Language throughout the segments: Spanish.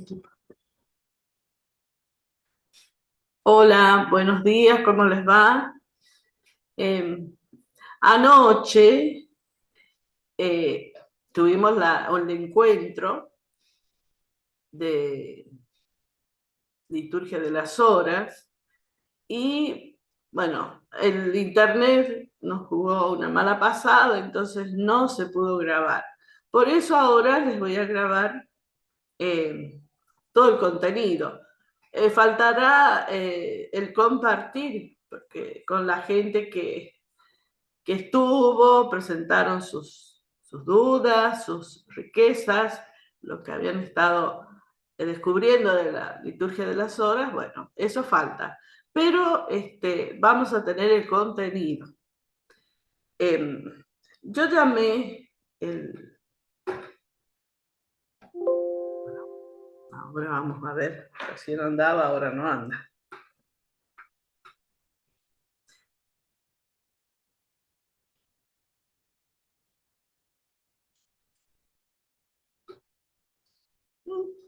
equipo. Hola, buenos días, ¿cómo les va? Eh, Anoche eh, tuvimos el encuentro de liturgia de las horas y, bueno, el internet nos jugó una mala pasada, entonces no se pudo grabar. Por eso ahora les voy a grabar eh, todo el contenido. Faltará el compartir, porque con la gente que estuvo, presentaron sus dudas, sus riquezas, lo que habían estado descubriendo de la liturgia de las horas, bueno, eso falta. Pero vamos a tener el contenido. Eh, yo llamé el... Ahora vamos a ver, recién andaba, ahora no anda.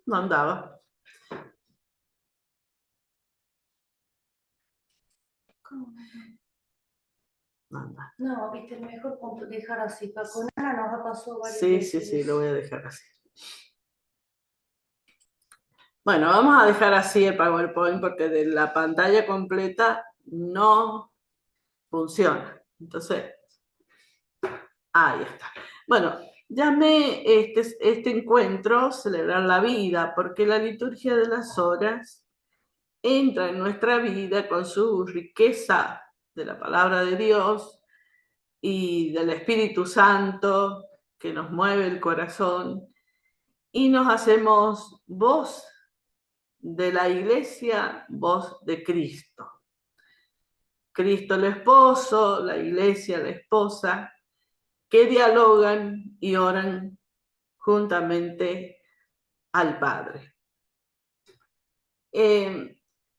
No andaba. ¿Cómo? No anda. No, viste, mejor dejar así. Con Ana nos ha pasado varias Sí, sí, veces. sí, lo voy a dejar así. Bueno, vamos a dejar así el PowerPoint porque de la pantalla completa no funciona. Entonces, ahí está. Bueno, llamé este encuentro Celebrar la Vida, porque la liturgia de las horas entra en nuestra vida con su riqueza de la palabra de Dios y del Espíritu Santo que nos mueve el corazón y nos hacemos voz de la iglesia, voz de Cristo. Cristo el esposo, la iglesia la esposa, que dialogan y oran juntamente al Padre.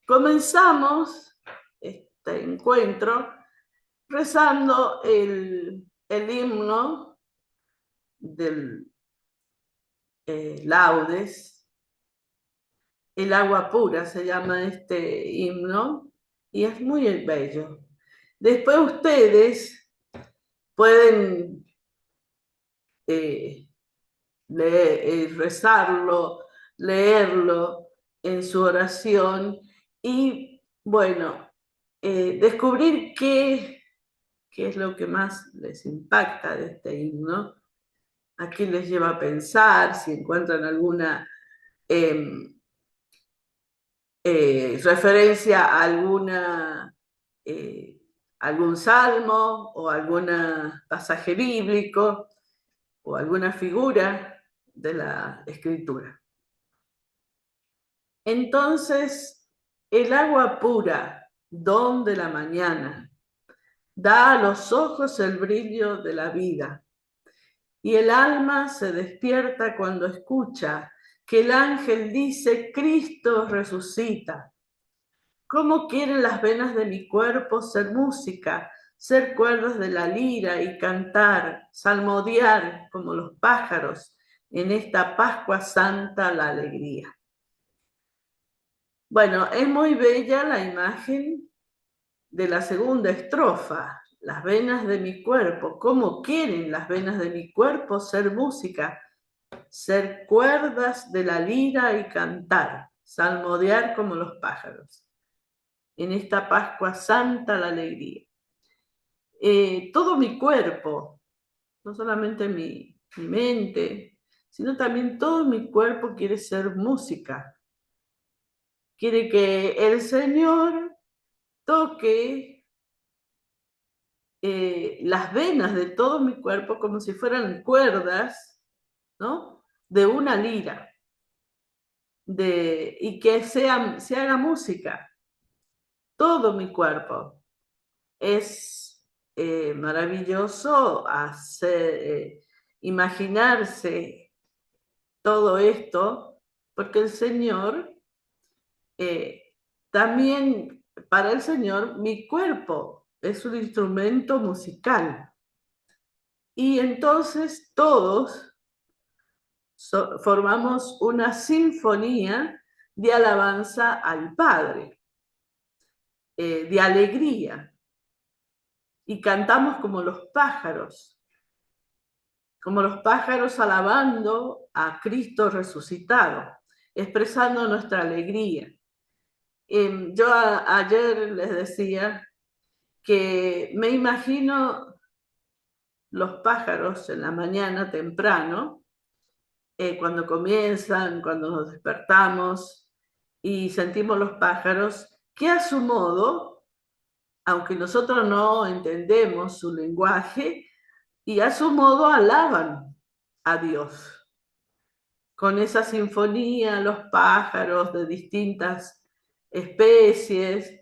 Comenzamos este encuentro rezando el himno del Laudes, el agua pura se llama este himno, y es muy bello. Después ustedes pueden eh, rezarlo, leerlo en su oración y, bueno, descubrir qué es lo que más les impacta de este himno, a qué les lleva a pensar, si encuentran alguna eh, referencia a eh, algún salmo o algún pasaje bíblico o alguna figura de la escritura. Entonces, el agua pura, don de la mañana, da a los ojos el brillo de la vida, y el alma se despierta cuando escucha que el ángel dice: Cristo resucita. ¿Cómo quieren las venas de mi cuerpo ser música, ser cuerdas de la lira y cantar, salmodiar como los pájaros en esta Pascua Santa la alegría? Bueno, es muy bella la imagen de la segunda estrofa, las venas de mi cuerpo. ¿Cómo quieren las venas de mi cuerpo ser música, ser cuerdas de la lira y cantar, salmodiar como los pájaros? En esta Pascua Santa la alegría. Todo mi cuerpo, no solamente mi mente, sino también todo mi cuerpo quiere ser música. Quiere que el Señor toque las venas de todo mi cuerpo como si fueran cuerdas, ¿no? De una lira, y que se haga música. Todo mi cuerpo. Es maravilloso imaginarse todo esto, porque el Señor, eh, también para el Señor, mi cuerpo es un instrumento musical. Y entonces todos formamos una sinfonía de alabanza al Padre, de alegría, y cantamos como los pájaros alabando a Cristo resucitado, expresando nuestra alegría. Yo ayer les decía que me imagino los pájaros en la mañana temprano, cuando comienzan, cuando nos despertamos y sentimos los pájaros, que a su modo, aunque nosotros no entendemos su lenguaje, y a su modo alaban a Dios. Con esa sinfonía, los pájaros de distintas especies,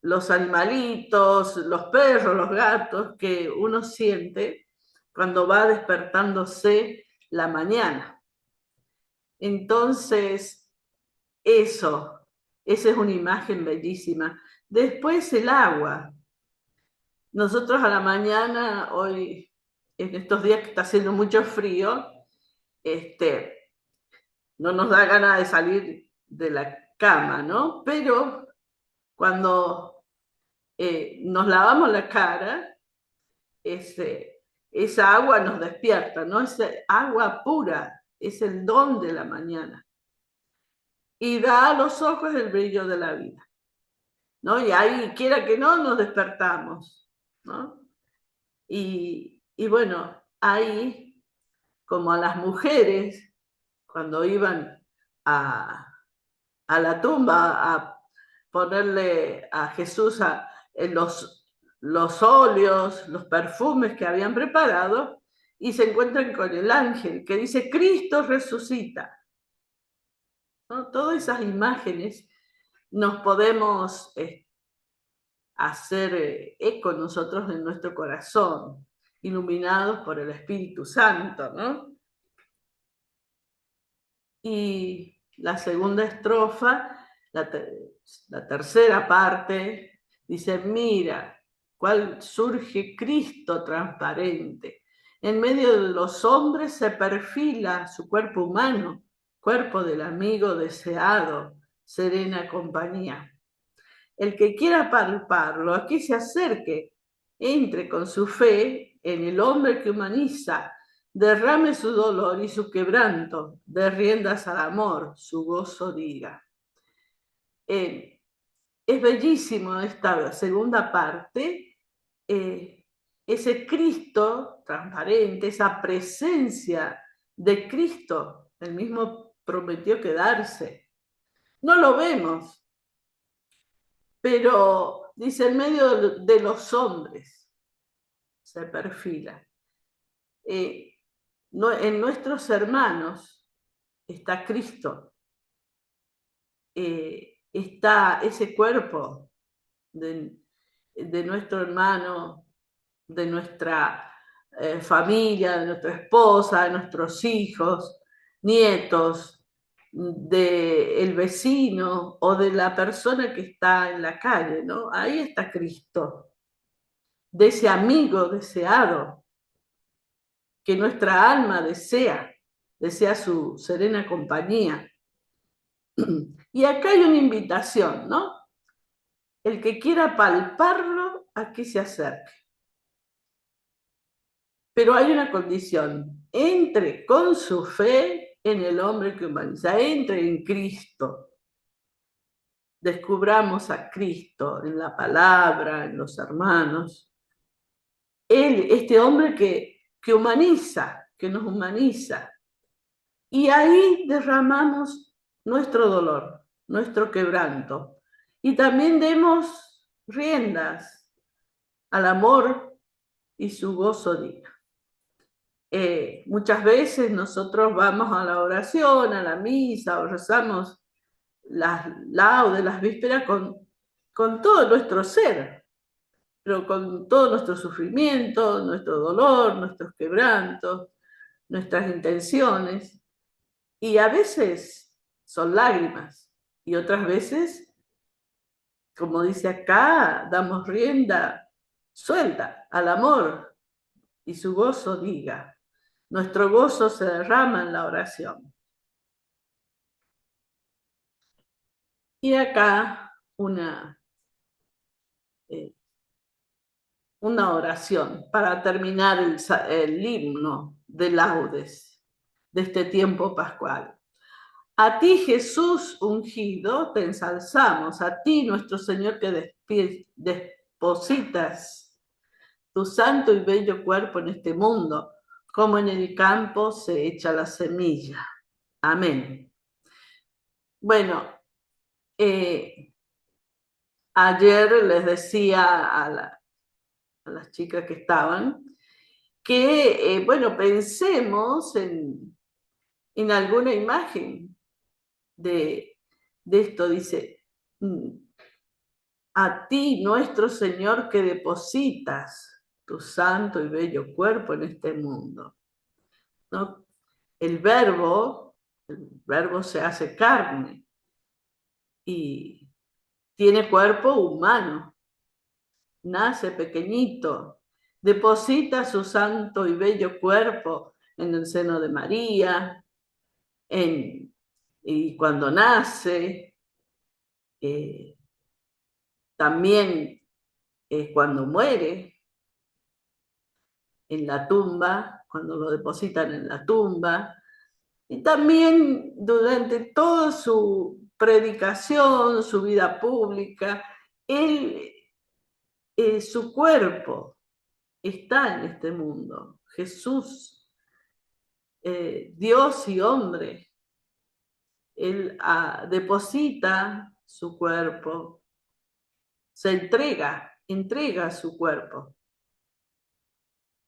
los animalitos, los perros, los gatos, que uno siente cuando va despertándose la mañana. Entonces, esa es una imagen bellísima. Después el agua. Nosotros a la mañana, hoy, en estos días que está haciendo mucho frío, no nos da ganas de salir de la cama, ¿no? Pero cuando nos lavamos la cara, esa agua nos despierta, ¿no? Es agua pura, es el don de la mañana. Y da a los ojos el brillo de la vida, ¿no? Y ahí, quiera que no, nos despertamos, ¿no? Y bueno, ahí, como a las mujeres, cuando iban a la tumba a ponerle a Jesús en los óleos, los perfumes que habían preparado, y se encuentran con el ángel que dice, Cristo resucita, ¿no? Todas esas imágenes nos podemos hacer eco nosotros en nuestro corazón, iluminados por el Espíritu Santo, ¿no? Y la segunda estrofa, la tercera parte, dice, mira, cuál surge Cristo transparente. En medio de los hombres se perfila su cuerpo humano, cuerpo del amigo deseado, serena compañía. El que quiera palparlo, aquí se acerque, entre con su fe en el hombre que humaniza, derrame su dolor y su quebranto, de riendas al amor, su gozo diga. Es bellísimo esta segunda parte, ese Cristo transparente, esa presencia de Cristo, el mismo prometió quedarse. No lo vemos, pero dice en medio de los hombres se perfila. En nuestros hermanos está Cristo, está ese cuerpo de nuestro hermano, de nuestra familia, de nuestra esposa, de nuestros hijos, nietos, del vecino o de la persona que está en la calle, ¿no? Ahí está Cristo, de ese amigo deseado que nuestra alma desea su serena compañía. Y acá hay una invitación, ¿no? El que quiera palparlo, aquí se acerque. Pero hay una condición, entre con su fe en el hombre que humaniza, entre en Cristo. Descubramos a Cristo en la palabra, en los hermanos. Él, este hombre que humaniza, que nos humaniza. Y ahí derramamos nuestro dolor, nuestro quebranto. Y también demos riendas al amor y su gozo diga. Muchas veces nosotros vamos a la oración, a la misa, o rezamos las laudes, las vísperas con todo nuestro ser, pero con todo nuestro sufrimiento, nuestro dolor, nuestros quebrantos, nuestras intenciones. Y a veces son lágrimas, y otras veces, como dice acá, damos rienda suelta al amor y su gozo diga. Nuestro gozo se derrama en la oración. Y acá eh, una oración para terminar el himno de laudes de este tiempo pascual. A ti, Jesús ungido, te ensalzamos. A ti, nuestro Señor, que depositas tu santo y bello cuerpo en este mundo, como en el campo se echa la semilla. Amén. Bueno, ayer les decía a las chicas que estaban que, bueno, pensemos en alguna imagen de esto. Dice, a ti, nuestro Señor, que depositas tu santo y bello cuerpo en este mundo, ¿no? El verbo se hace carne y tiene cuerpo humano, nace pequeñito, deposita su santo y bello cuerpo en el seno de María, y cuando nace, también cuando muere, en la tumba, cuando lo depositan en la tumba, y también durante toda su predicación, su vida pública, él, su cuerpo está en este mundo. Jesús, Dios y hombre, él deposita su cuerpo, se entrega su cuerpo,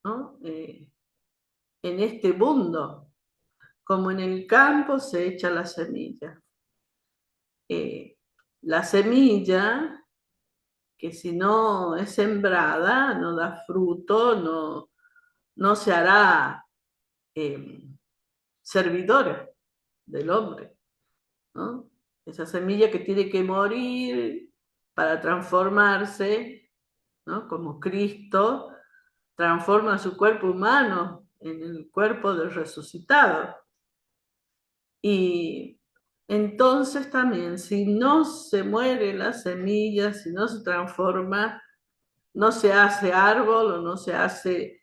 ¿no? En este mundo, como en el campo se echa la semilla. La semilla, que si no es sembrada, no da fruto, no se hará servidor del hombre, ¿no? Esa semilla que tiene que morir para transformarse, ¿no? Como Cristo transforma su cuerpo humano en el cuerpo del resucitado. Y entonces también, si no se muere la semilla, si no se transforma, no se hace árbol o no se hace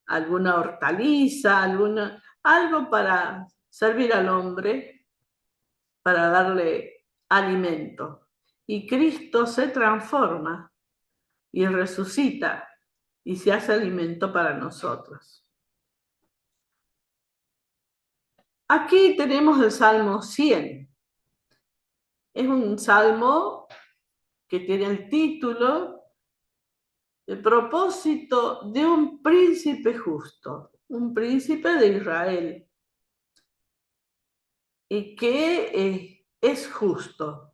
alguna hortaliza, algo para servir al hombre, para darle alimento. Y Cristo se transforma y resucita y se hace alimento para nosotros. Aquí tenemos el Salmo 100. Es un salmo que tiene el título El propósito de un príncipe justo, un príncipe de Israel, y que es justo.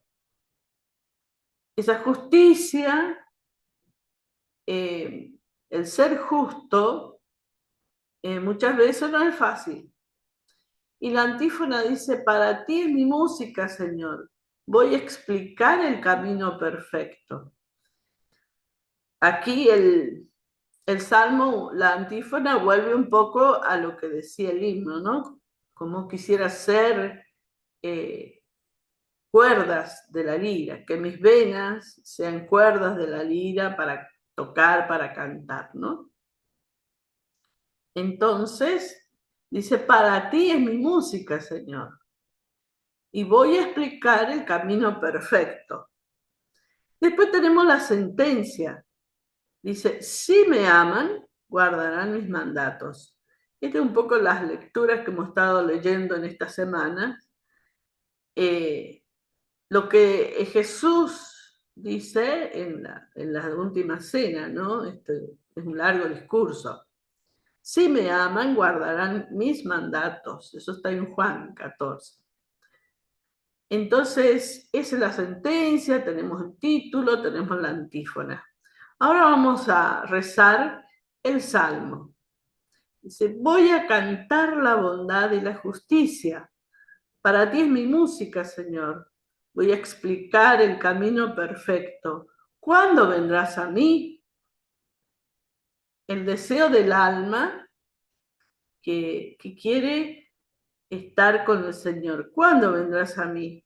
Esa justicia, el ser justo, muchas veces no es fácil. Y la antífona dice, para ti es mi música, Señor. Voy a explicar el camino perfecto. Aquí el salmo, la antífona, vuelve un poco a lo que decía el himno, ¿no? Como quisiera ser cuerdas de la lira, que mis venas sean cuerdas de la lira para tocar, para cantar, ¿no? Entonces, dice, para ti es mi música, Señor, y voy a explicar el camino perfecto. Después tenemos la sentencia. Dice, si me aman, guardarán mis mandatos. Estas son un poco las lecturas que hemos estado leyendo en esta semana. Lo que Jesús dice en la última cena, ¿no? Este es un largo discurso. Si me aman, guardarán mis mandatos. Eso está en Juan 14. Entonces, esa es la sentencia, tenemos el título, tenemos la antífona. Ahora vamos a rezar el salmo. Dice, voy a cantar la bondad y la justicia. Para ti es mi música, Señor. Voy a explicar el camino perfecto. ¿Cuándo vendrás a mí? El deseo del alma que quiere estar con el Señor. ¿Cuándo vendrás a mí?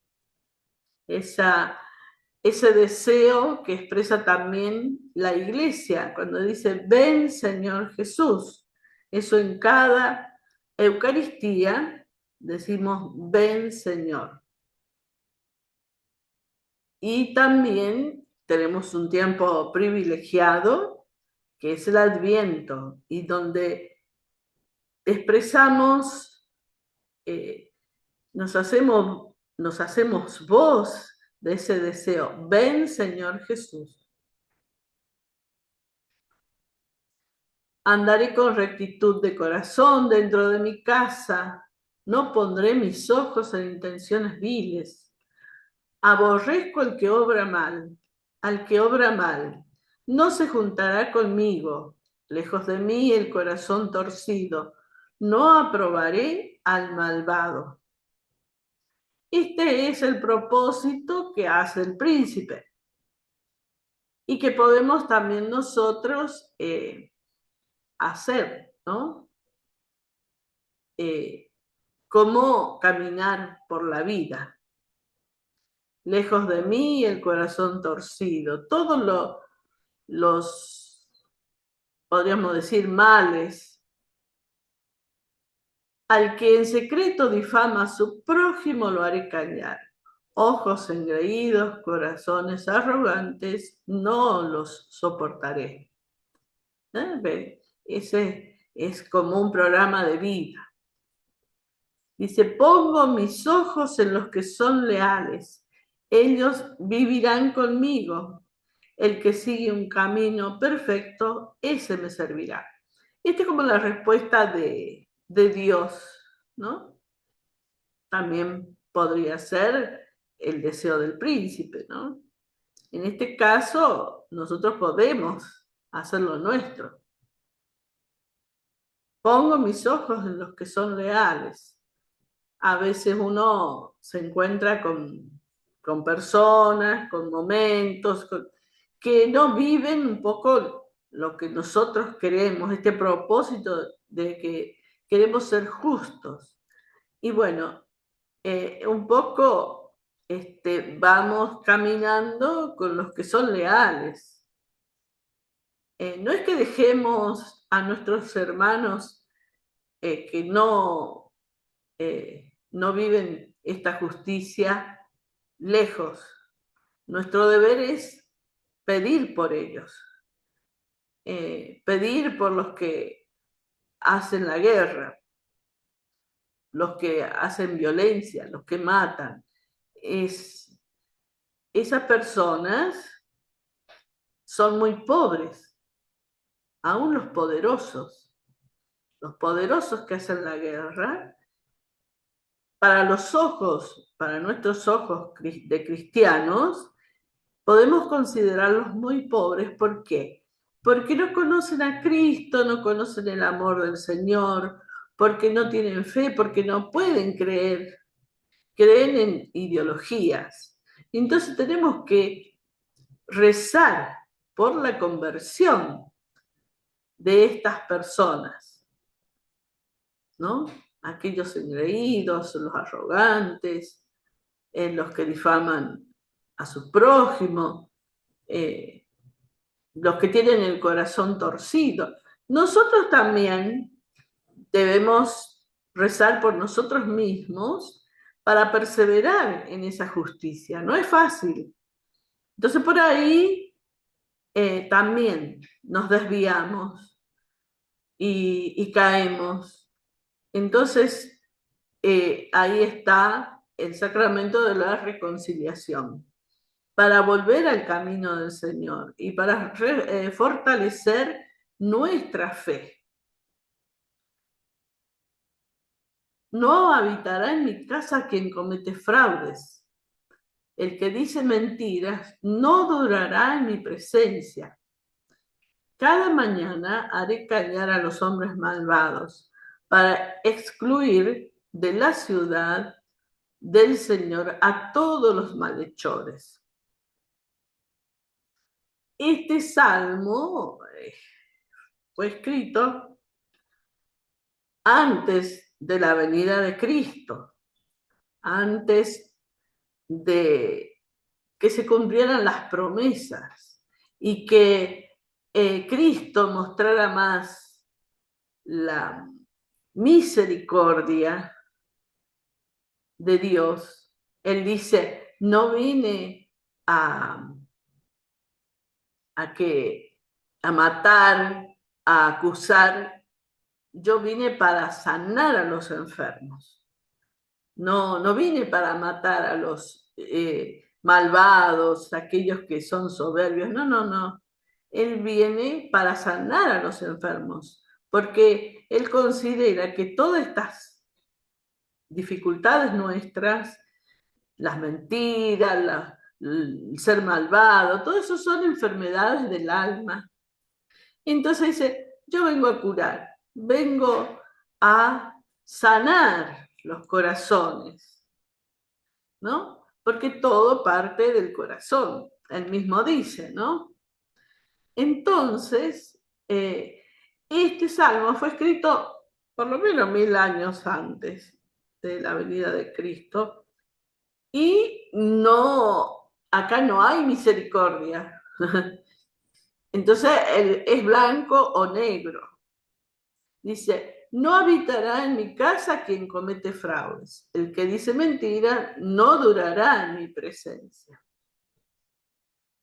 Ese deseo que expresa también la iglesia, cuando dice, ven Señor Jesús. Eso en cada Eucaristía decimos, ven Señor. Y también tenemos un tiempo privilegiado, que es el Adviento, y donde expresamos, nos hacemos voz de ese deseo. Ven, Señor Jesús. Andaré con rectitud de corazón dentro de mi casa. No pondré mis ojos en intenciones viles. Aborrezco al que obra mal. No se juntará conmigo. Lejos de mí el corazón torcido. No aprobaré al malvado. Este es el propósito que hace el príncipe y que podemos también nosotros hacer, ¿no? Cómo caminar por la vida. Lejos de mí el corazón torcido. Todos los, podríamos decir, males. Al que en secreto difama a su prójimo lo haré callar. Ojos engreídos, corazones arrogantes, no los soportaré. Ese es como un programa de vida. Dice, pongo mis ojos en los que son leales. Ellos vivirán conmigo. El que sigue un camino perfecto, ese me servirá. Esta es como la respuesta de Dios, ¿no? También podría ser el deseo del príncipe, ¿no? En este caso, nosotros podemos hacer lo nuestro. Pongo mis ojos en los que son leales. A veces uno se encuentra con personas, con momentos, que no viven un poco lo que nosotros queremos, este propósito de que queremos ser justos. Y bueno, un poco vamos caminando con los que son leales. No es que dejemos a nuestros hermanos que no viven esta justicia lejos. Nuestro deber es pedir por ellos, pedir por los que hacen la guerra, los que hacen violencia, los que matan. Esas personas son muy pobres, aún los poderosos que hacen la guerra, para nuestros ojos de cristianos, podemos considerarlos muy pobres. ¿Por qué? Porque no conocen a Cristo, no conocen el amor del Señor, porque no tienen fe, porque no pueden creer, creen en ideologías. Entonces tenemos que rezar por la conversión de estas personas, ¿no? Aquellos engreídos, los arrogantes, los que difaman a su prójimo, los que tienen el corazón torcido. Nosotros también debemos rezar por nosotros mismos para perseverar en esa justicia. No es fácil. Entonces por ahí también nos desviamos y caemos. Entonces ahí está el sacramento de la reconciliación, para volver al camino del Señor y para fortalecer nuestra fe. No habitará en mi casa quien comete fraudes. El que dice mentiras no durará en mi presencia. Cada mañana haré callar a los hombres malvados para excluir de la ciudad del Señor a todos los malhechores. Este salmo fue escrito antes de la venida de Cristo, antes de que se cumplieran las promesas y que Cristo mostrara más la misericordia de Dios. Él dice, no vine a, a, que, a matar, a acusar, yo vine para sanar a los enfermos. No vine para matar a los malvados, aquellos que son soberbios. No. Él viene para sanar a los enfermos, porque él considera que todas estas dificultades nuestras, las mentiras, el ser malvado, todo eso son enfermedades del alma. Entonces dice, yo vengo a curar, vengo a sanar los corazones, ¿no? Porque todo parte del corazón, él mismo dice, ¿no? Entonces, este salmo fue escrito por lo menos 1000 años antes de la venida de Cristo y no, acá no hay misericordia. Entonces, es blanco o negro. Dice, no habitará en mi casa quien comete fraudes. El que dice mentira no durará en mi presencia.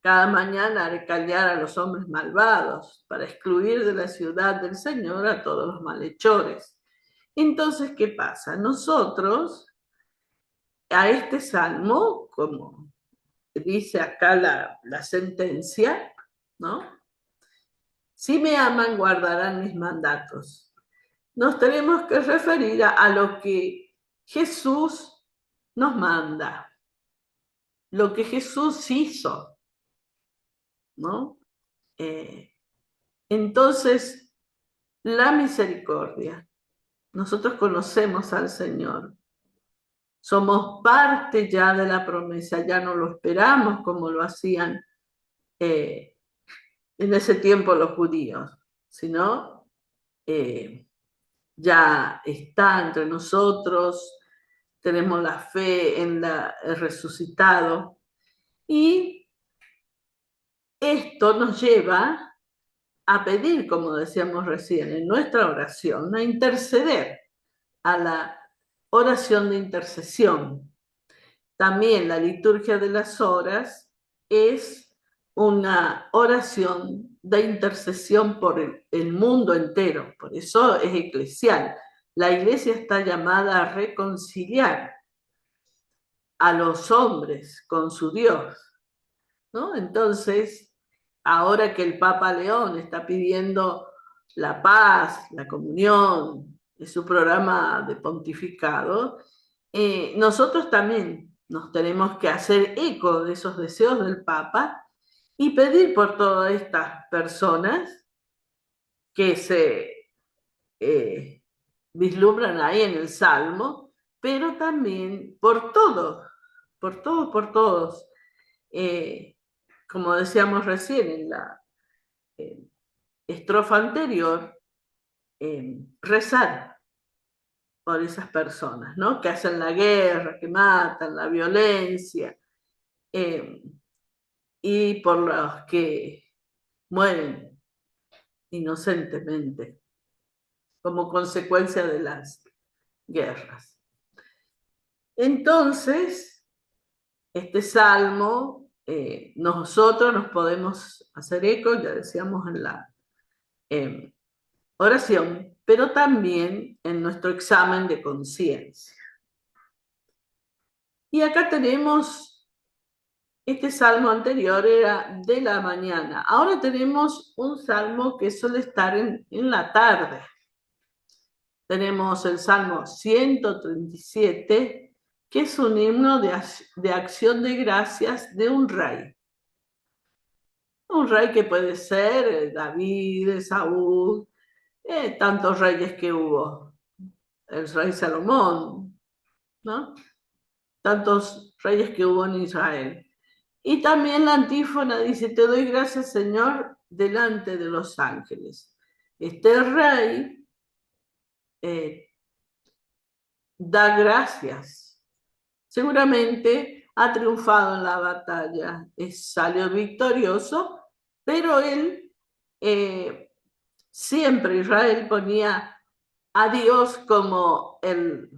Cada mañana haré callar a los hombres malvados para excluir de la ciudad del Señor a todos los malhechores. Entonces, ¿qué pasa? Nosotros, a este salmo, como dice acá la sentencia, ¿no? Si me aman, guardarán mis mandatos. Nos tenemos que referir a lo que Jesús nos manda, lo que Jesús hizo, ¿no? Entonces, la misericordia. Nosotros conocemos al Señor. Somos parte ya de la promesa, ya no lo esperamos como lo hacían en ese tiempo los judíos, sino ya está entre nosotros, tenemos la fe en el resucitado y esto nos lleva a pedir, como decíamos recién, en nuestra oración, a interceder, a la oración de intercesión. También la liturgia de las horas es una oración de intercesión por el mundo entero, por eso es eclesial. La iglesia está llamada a reconciliar a los hombres con su Dios, ¿no? Entonces, ahora que el Papa León está pidiendo la paz, la comunión, de su programa de pontificado, nosotros también nos tenemos que hacer eco de esos deseos del Papa y pedir por todas estas personas que se vislumbran ahí en el Salmo, pero también por todos, por todos, por todos. Como decíamos recién en la estrofa anterior, rezar por esas personas, ¿no? Que hacen la guerra, que matan, la violencia, y por los que mueren inocentemente como consecuencia de las guerras. Entonces, este salmo, nosotros nos podemos hacer eco, ya decíamos en la oración, pero también en nuestro examen de conciencia. Y acá tenemos, este salmo anterior era de la mañana. Ahora tenemos un salmo que suele estar en la tarde. Tenemos el Salmo 137, que es un himno de acción de gracias de un rey. Un rey que puede ser David, Saúl, tantos reyes que hubo. El rey Salomón, ¿no? Tantos reyes que hubo en Israel. Y también la antífona dice, te doy gracias, Señor, delante de los ángeles. Este rey eh, da gracias. Seguramente ha triunfado en la batalla, salió victorioso, pero él, siempre Israel ponía a Dios como el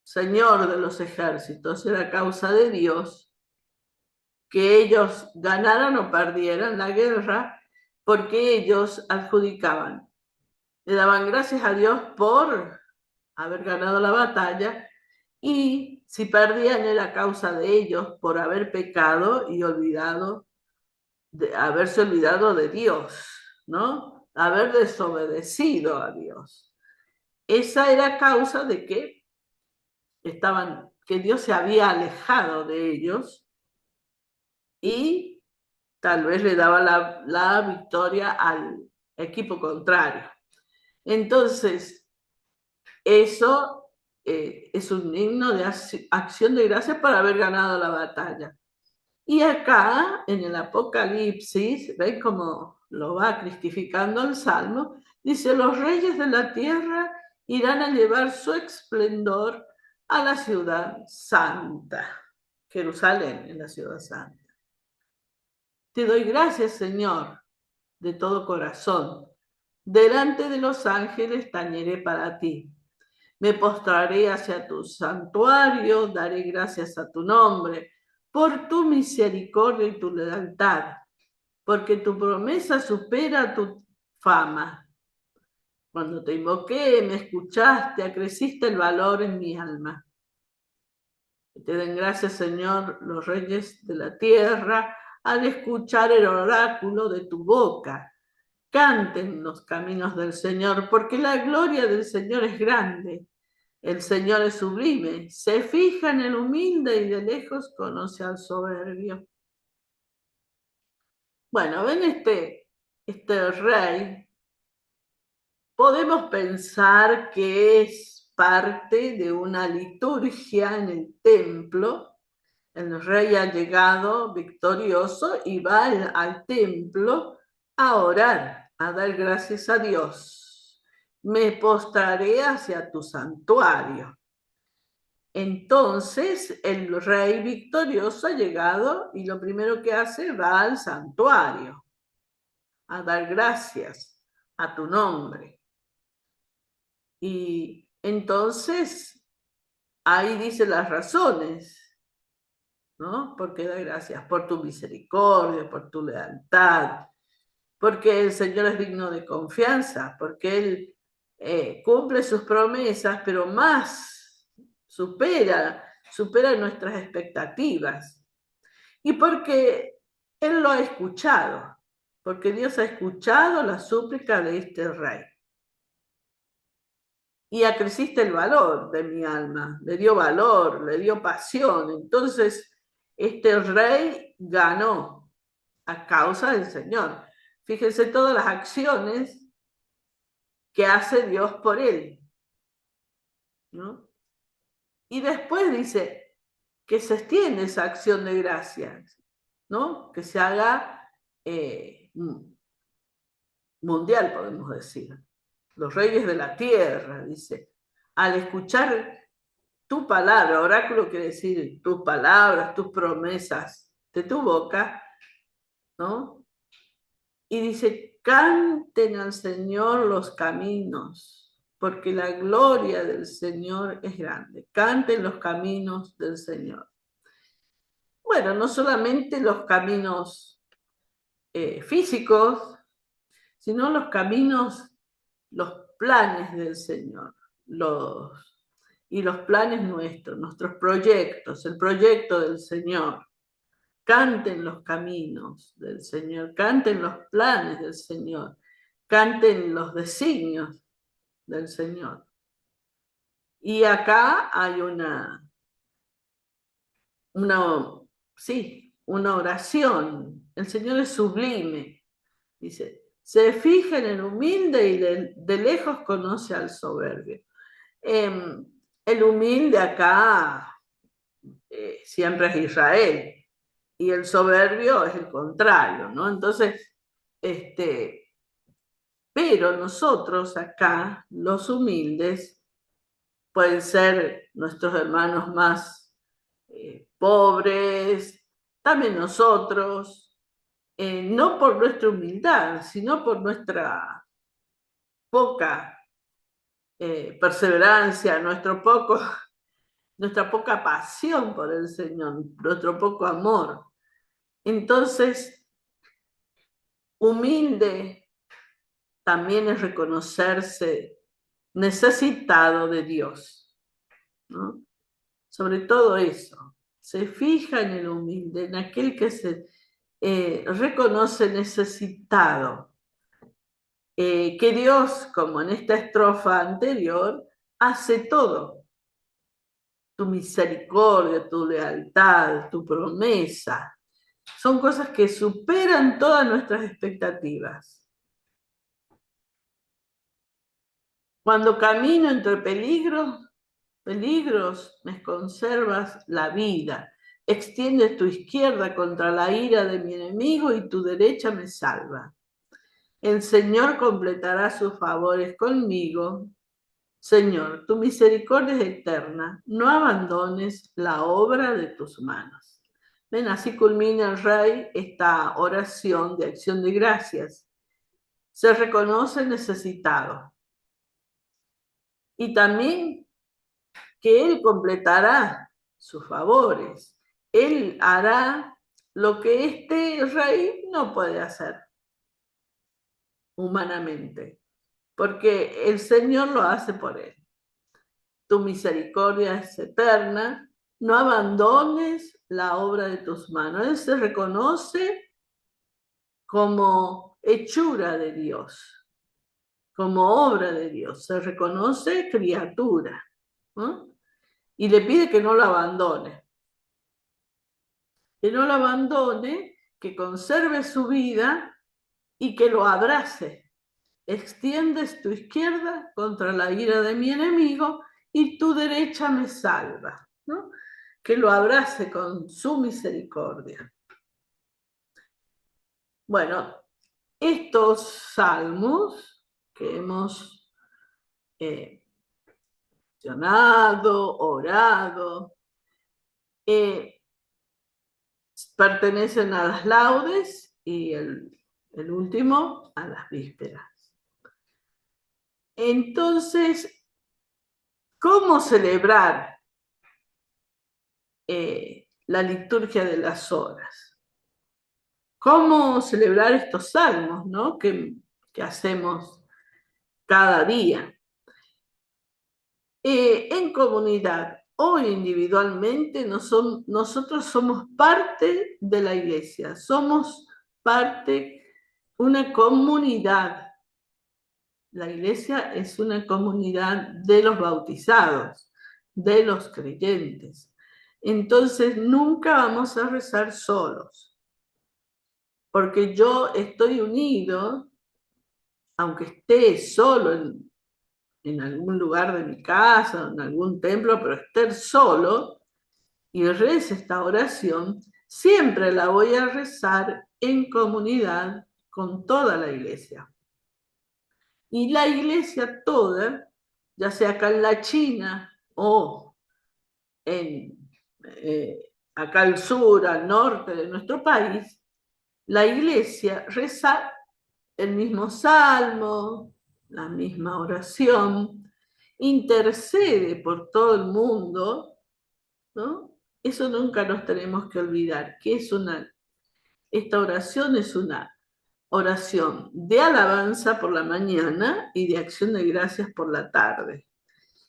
Señor de los ejércitos, era causa de Dios que ellos ganaran o perdieran la guerra, porque ellos adjudicaban, le daban gracias a Dios por haber ganado la batalla, y si perdían era causa de ellos por haber pecado y haberse olvidado de Dios, ¿no? Haber desobedecido a Dios. Esa era causa de que Dios se había alejado de ellos y tal vez le daba la victoria al equipo contrario. Entonces, eso es un himno de acción de gracias por haber ganado la batalla. Y acá, en el Apocalipsis, ¿ven cómo lo va cristificando el Salmo? Dice, los reyes de la tierra irán a llevar su esplendor a la ciudad santa. Jerusalén es la ciudad santa. Te doy gracias, Señor, de todo corazón. Delante de los ángeles tañeré para ti. Me postraré hacia tu santuario, daré gracias a tu nombre, por tu misericordia y tu lealtad, porque tu promesa supera tu fama. Cuando te invoqué, me escuchaste, acreciste el valor en mi alma. Que te den gracias, Señor, los reyes de la tierra, al escuchar el oráculo de tu boca. Canten los caminos del Señor, porque la gloria del Señor es grande. El Señor es sublime, se fija en el humilde y de lejos conoce al soberbio. Bueno, ven este rey, podemos pensar que es parte de una liturgia en el templo. El rey ha llegado victorioso y va al templo a orar, a dar gracias a Dios. Me postraré hacia tu santuario. Entonces el rey victorioso ha llegado y lo primero que hace, va al santuario a dar gracias a tu nombre. Y entonces ahí dice las razones, ¿no? Porque da gracias por tu misericordia, por tu lealtad, porque el Señor es digno de confianza, porque Él cumple sus promesas, pero más supera nuestras expectativas. Y porque Él lo ha escuchado, porque Dios ha escuchado la súplica de este rey. Y acreciste el valor de mi alma, le dio valor, le dio pasión. Entonces, este rey ganó a causa del Señor. Fíjense todas las acciones que hace Dios por él, ¿no? Y después dice que se extiende esa acción de gracias, ¿no? Que se haga mundial, podemos decir. Los reyes de la tierra, dice, al escuchar tu palabra, oráculo quiere decir tus palabras, tus promesas de tu boca, ¿no? Y dice, canten al Señor los caminos, porque la gloria del Señor es grande. Canten los caminos del Señor. Bueno, no solamente los caminos físicos, sino los caminos, los planes del Señor, y los planes nuestros, nuestros proyectos, el proyecto del Señor. Canten los caminos del Señor, canten los planes del Señor, canten los designios del Señor. Y acá hay una oración. El Señor es sublime. Dice, se fija en el humilde y de lejos conoce al soberbio. El humilde acá siempre es Israel, y el soberbio es el contrario, ¿no? Entonces, Pero nosotros acá, los humildes, pueden ser nuestros hermanos más pobres, también nosotros, no por nuestra humildad, sino por nuestra poca perseverancia, nuestra poca pasión por el Señor, nuestro poco amor. Entonces, humilde también es reconocerse necesitado de Dios, ¿no? Sobre todo eso, se fija en el humilde, en aquel que se reconoce necesitado, que Dios, como en esta estrofa anterior, hace todo. Tu misericordia, tu lealtad, tu promesa, son cosas que superan todas nuestras expectativas. Cuando camino entre peligros, me conservas la vida. Extiendes tu izquierda contra la ira de mi enemigo y tu derecha me salva. El Señor completará sus favores conmigo. Señor, tu misericordia es eterna. No abandones la obra de tus manos. Ven, así culmina el rey esta oración de acción de gracias. Se reconoce necesitado. Y también que Él completará sus favores. Él hará lo que este rey no puede hacer humanamente, porque el Señor lo hace por él. Tu misericordia es eterna, no abandones la obra de tus manos. Él se reconoce como hechura de Dios, como obra de Dios, se reconoce criatura, ¿no? Y le pide que no lo abandone. Que no lo abandone, que conserve su vida y que lo abrace. Extiendes tu izquierda contra la ira de mi enemigo y tu derecha me salva, ¿no? Que lo abrace con su misericordia. Bueno, estos salmos que hemos mencionado, orado, pertenecen a las laudes y el último a las vísperas. Entonces, ¿cómo celebrar la liturgia de las horas? ¿Cómo celebrar estos salmos, ¿no? que hacemos cada día? En comunidad o individualmente, nosotros somos parte de la iglesia, somos parte, una comunidad. La iglesia es una comunidad de los bautizados, de los creyentes. Entonces nunca vamos a rezar solos, porque yo estoy unido, aunque esté solo en algún lugar de mi casa, en algún templo, pero estar solo y reza esta oración, siempre la voy a rezar en comunidad con toda la iglesia. Y la iglesia toda, ya sea acá en la China o acá al sur, al norte de nuestro país, la iglesia reza el mismo salmo, la misma oración, intercede por todo el mundo, ¿no? Eso nunca nos tenemos que olvidar, que esta oración es una oración de alabanza por la mañana y de acción de gracias por la tarde.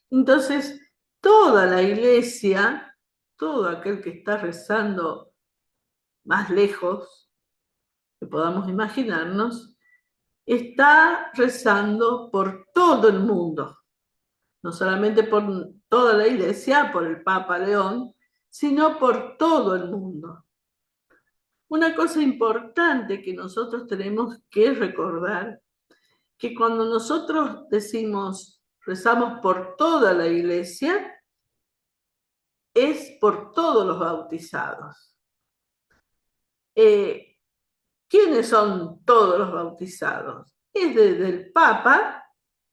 Entonces, toda la iglesia, todo aquel que está rezando más lejos que podamos imaginarnos, está rezando por todo el mundo, no solamente por toda la iglesia, por el Papa León, sino por todo el mundo. Una cosa importante que nosotros tenemos que recordar, que cuando nosotros decimos, rezamos por toda la iglesia, es por todos los bautizados. ¿Quiénes son todos los bautizados? es desde el Papa,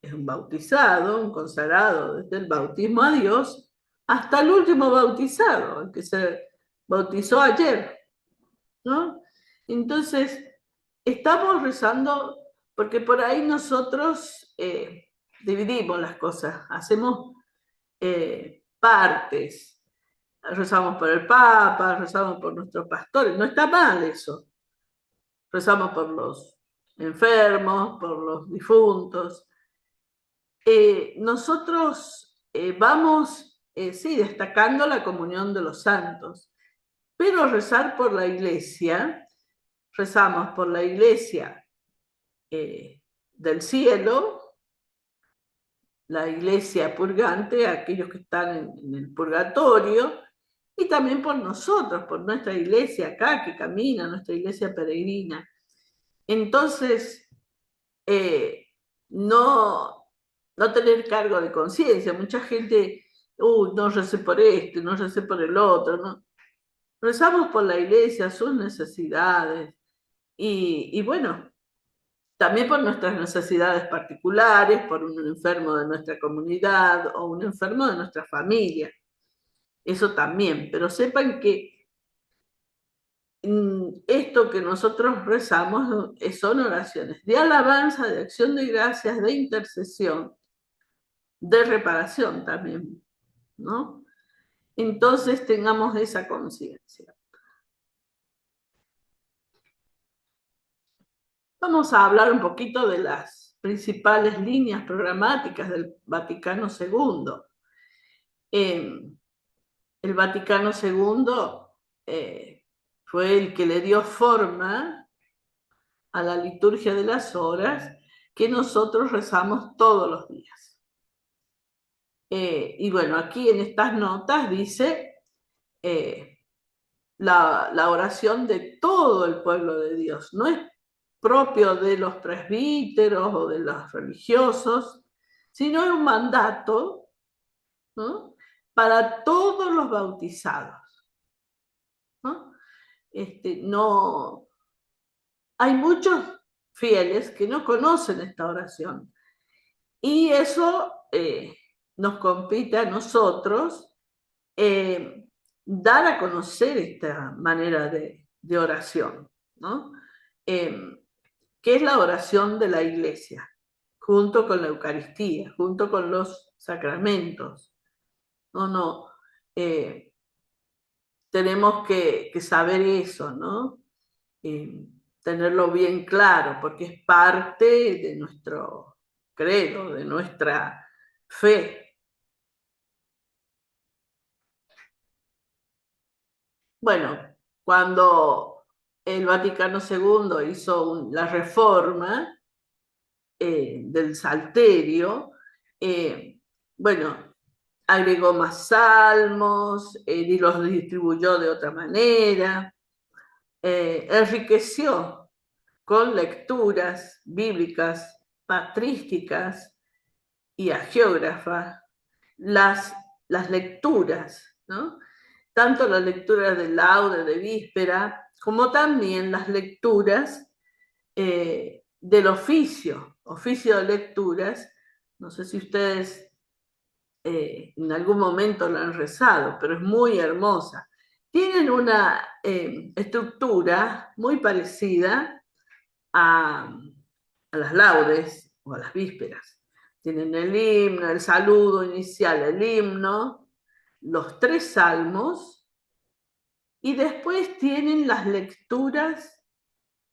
es un bautizado, un consagrado desde el bautismo a Dios, hasta el último bautizado, el que se bautizó ayer, ¿no? Entonces, estamos rezando, porque por ahí nosotros dividimos las cosas, hacemos partes, rezamos por el Papa, rezamos por nuestros pastores, no está mal eso, rezamos por los enfermos, por los difuntos. Nosotros vamos, sí, destacando la comunión de los santos, pero rezar por la iglesia, rezamos por la iglesia del cielo, la iglesia purgante, aquellos que están en el purgatorio, y también por nosotros, por nuestra iglesia acá que camina, nuestra iglesia peregrina. Entonces, no, no tener cargo de conciencia. Mucha gente, no recé por esto, no recé por el otro, ¿no? Rezamos por la iglesia, sus necesidades, y bueno, también por nuestras necesidades particulares, por un enfermo de nuestra comunidad o un enfermo de nuestra familia. Eso también, pero sepan que esto que nosotros rezamos son oraciones de alabanza, de acción de gracias, de intercesión, de reparación también, ¿no? Entonces tengamos esa conciencia. Vamos a hablar un poquito de las principales líneas programáticas del Vaticano II. El Vaticano II fue el que le dio forma a la liturgia de las horas que nosotros rezamos todos los días. Y bueno, aquí en estas notas dice la oración de todo el pueblo de Dios. No es propio de los presbíteros o de los religiosos, sino es un mandato, ¿no?, para todos los bautizados, ¿no? No, hay muchos fieles que no conocen esta oración y eso nos compete a nosotros dar a conocer esta manera de oración, ¿no? Que es la oración de la iglesia, junto con la Eucaristía, junto con los sacramentos. No, tenemos que saber eso, ¿no? Tenerlo bien claro, porque es parte de nuestro credo, de nuestra fe. Bueno, cuando el Vaticano II hizo la reforma del Salterio, bueno, agregó más salmos y los distribuyó de otra manera, enriqueció con lecturas bíblicas, patrísticas y agiógrafas las lecturas, ¿no? Tanto las lecturas de laude, de víspera, como también las lecturas del oficio de lecturas. No sé si ustedes en algún momento la han rezado, pero es muy hermosa. Tienen una estructura muy parecida a las laudes o a las vísperas. Tienen el himno, el saludo inicial, el himno, los 3 salmos, y después tienen las lecturas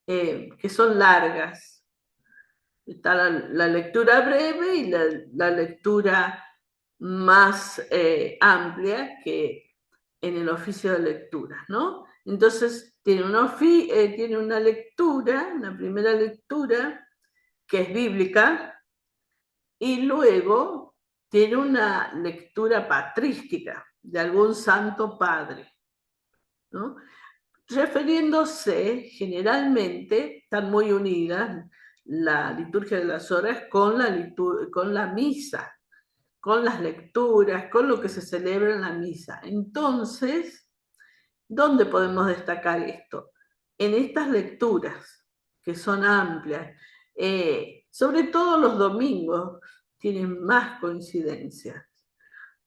que son largas. Está la lectura breve y la lectura más amplia que en el oficio de lectura, ¿no? Entonces tiene una lectura, una primera lectura que es bíblica, y luego tiene una lectura patrística de algún santo padre, ¿no? Refiriéndose generalmente, están muy unidas la liturgia de las horas con la misa, con las lecturas, con lo que se celebra en la misa. Entonces, ¿dónde podemos destacar esto? En estas lecturas, que son amplias. Sobre todo los domingos tienen más coincidencias.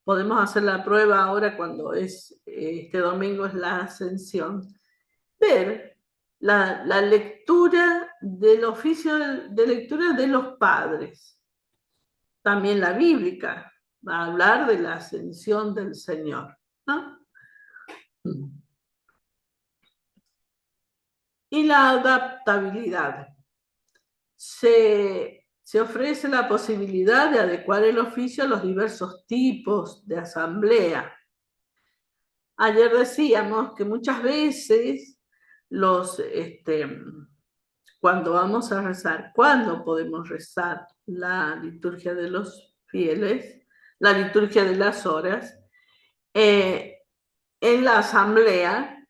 Podemos hacer la prueba ahora cuando este domingo es la ascensión. Ver la lectura del oficio de lectura de los padres. También la bíblica va a hablar de la ascensión del Señor, ¿no? Y la adaptabilidad. Se ofrece la posibilidad de adecuar el oficio a los diversos tipos de asamblea. Ayer decíamos que muchas veces cuando vamos a rezar, cuando podemos rezar la liturgia de los fieles, la liturgia de las horas, en la asamblea,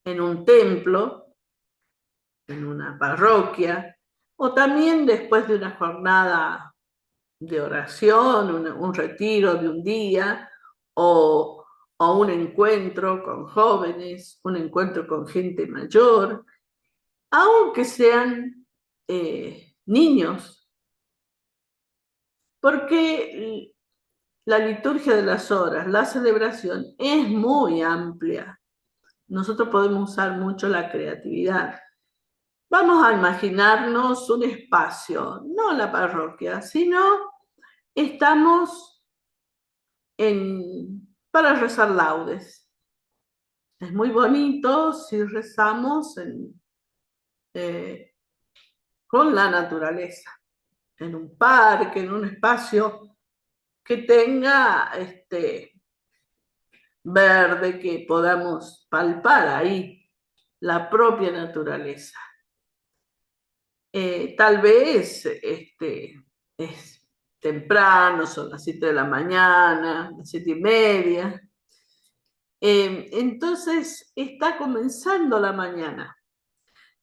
en un templo, en una parroquia, o también después de una jornada de oración, un retiro de un día, o un encuentro con jóvenes, un encuentro con gente mayor, aunque sean niños, porque la liturgia de las horas, la celebración es muy amplia. Nosotros podemos usar mucho la creatividad. Vamos a imaginarnos un espacio, no la parroquia, sino estamos para rezar laudes. Es muy bonito si rezamos eh, con la naturaleza, en un parque, en un espacio que tenga verde, que podamos palpar ahí la propia naturaleza. Tal vez es temprano, son las 7 de la mañana, las 7:30. Entonces está comenzando la mañana.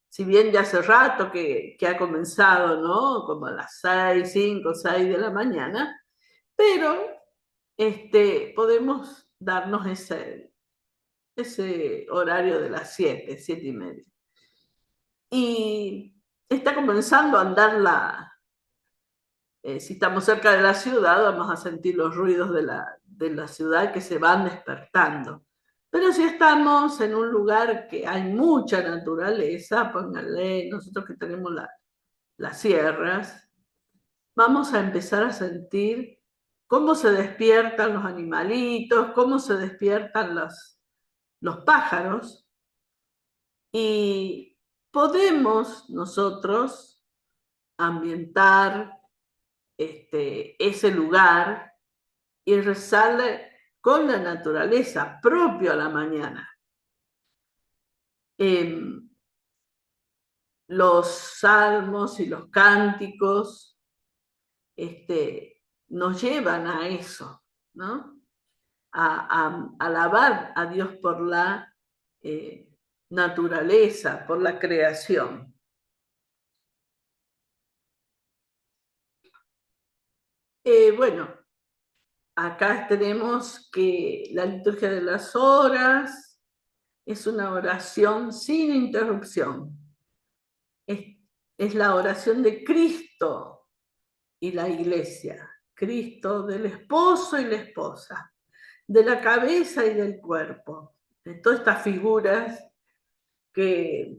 Si bien ya hace rato que ha comenzado, ¿no? Como a las 6, 5, 6 de la mañana, pero podemos darnos ese horario de las 7, 7:30. Y está comenzando a andar si estamos cerca de la ciudad, vamos a sentir los ruidos de la ciudad que se van despertando. Pero si estamos en un lugar que hay mucha naturaleza, pónganle, nosotros que tenemos las sierras, vamos a empezar a sentir cómo se despiertan los animalitos, cómo se despiertan los pájaros, y podemos nosotros ambientar ese lugar y rezarle con la naturaleza, propio a la mañana. Los salmos y los cánticos nos llevan a eso, ¿no? A alabar a Dios por la naturaleza, por la creación. Bueno, acá tenemos que la liturgia de las horas es una oración sin interrupción. Es la oración de Cristo y la iglesia. Cristo del esposo y la esposa, de la cabeza y del cuerpo, de todas estas figuras que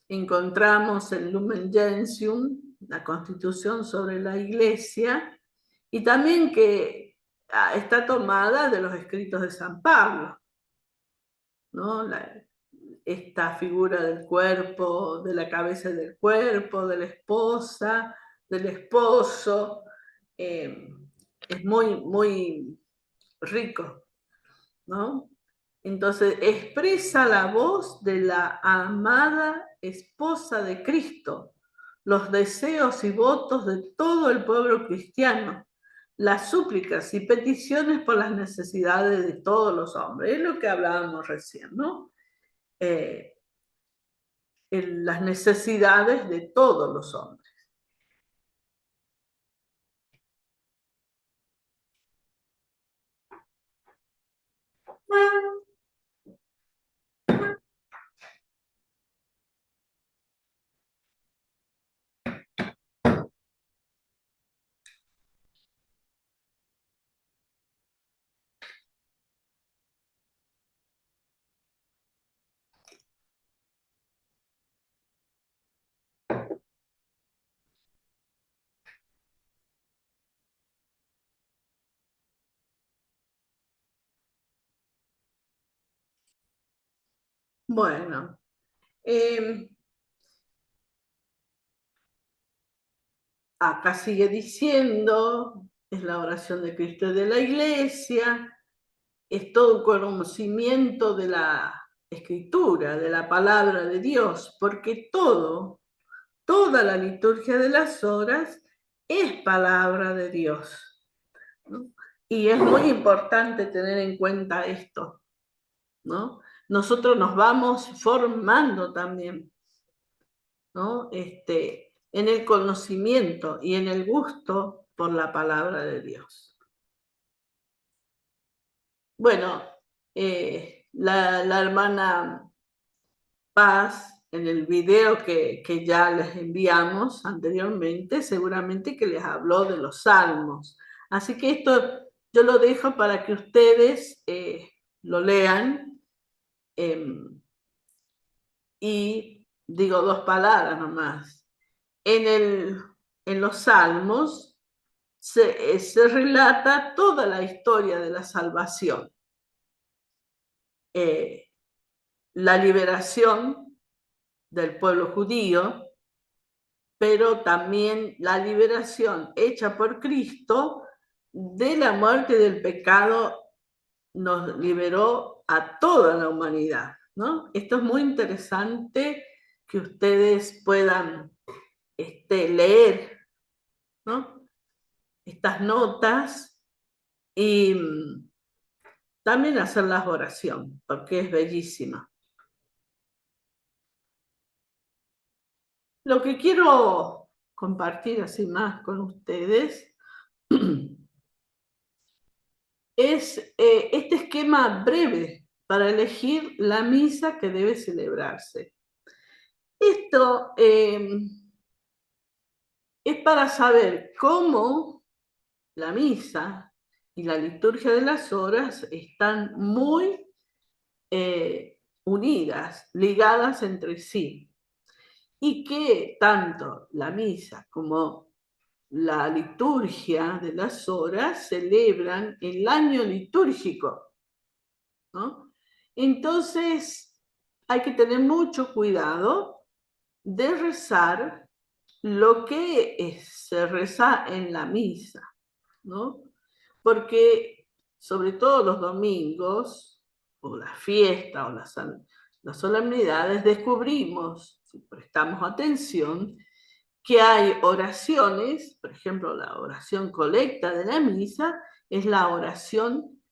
encontramos en Lumen Gentium, la Constitución sobre la Iglesia, y también que está tomada de los escritos de San Pablo, ¿no? Esta figura del cuerpo, de la cabeza y del cuerpo, de la esposa, del esposo, es muy, muy rico, ¿no? Entonces expresa la voz de la amada esposa de Cristo, los deseos y votos de todo el pueblo cristiano, las súplicas y peticiones por las necesidades de todos los hombres. Es lo que hablábamos recién, ¿no? Las necesidades de todos los hombres. Bueno, eh, acá sigue diciendo, es la oración de Cristo y de la Iglesia, es todo un conocimiento de la Escritura, de la palabra de Dios, porque toda la liturgia de las horas es palabra de Dios, ¿no? Y es muy importante tener en cuenta esto, ¿no? Nosotros nos vamos formando también, ¿no? En el conocimiento y en el gusto por la palabra de Dios. Bueno, la hermana Paz, en el video que ya les enviamos anteriormente, seguramente que les habló de los salmos. Así que esto yo lo dejo para que ustedes lo lean, y digo dos palabras nomás. En los salmos se relata toda la historia de la salvación, la liberación del pueblo judío, pero también la liberación hecha por Cristo de la muerte y del pecado. Nos liberó a toda la humanidad, ¿no? Esto es muy interesante que ustedes puedan leer, ¿no? Estas notas y también hacer la oración, porque es bellísima. Lo que quiero compartir así más con ustedes es este esquema breve para elegir la misa que debe celebrarse. Esto es para saber cómo la misa y la liturgia de las horas están muy unidas, ligadas entre sí, y que tanto la misa como la liturgia de las horas celebran el año litúrgico, ¿no? Entonces, hay que tener mucho cuidado de rezar lo que se reza en la misa, ¿no? Porque sobre todo los domingos, o la fiesta, o las solemnidades, descubrimos, si prestamos atención, que hay oraciones, por ejemplo, la oración colecta de la misa es la oración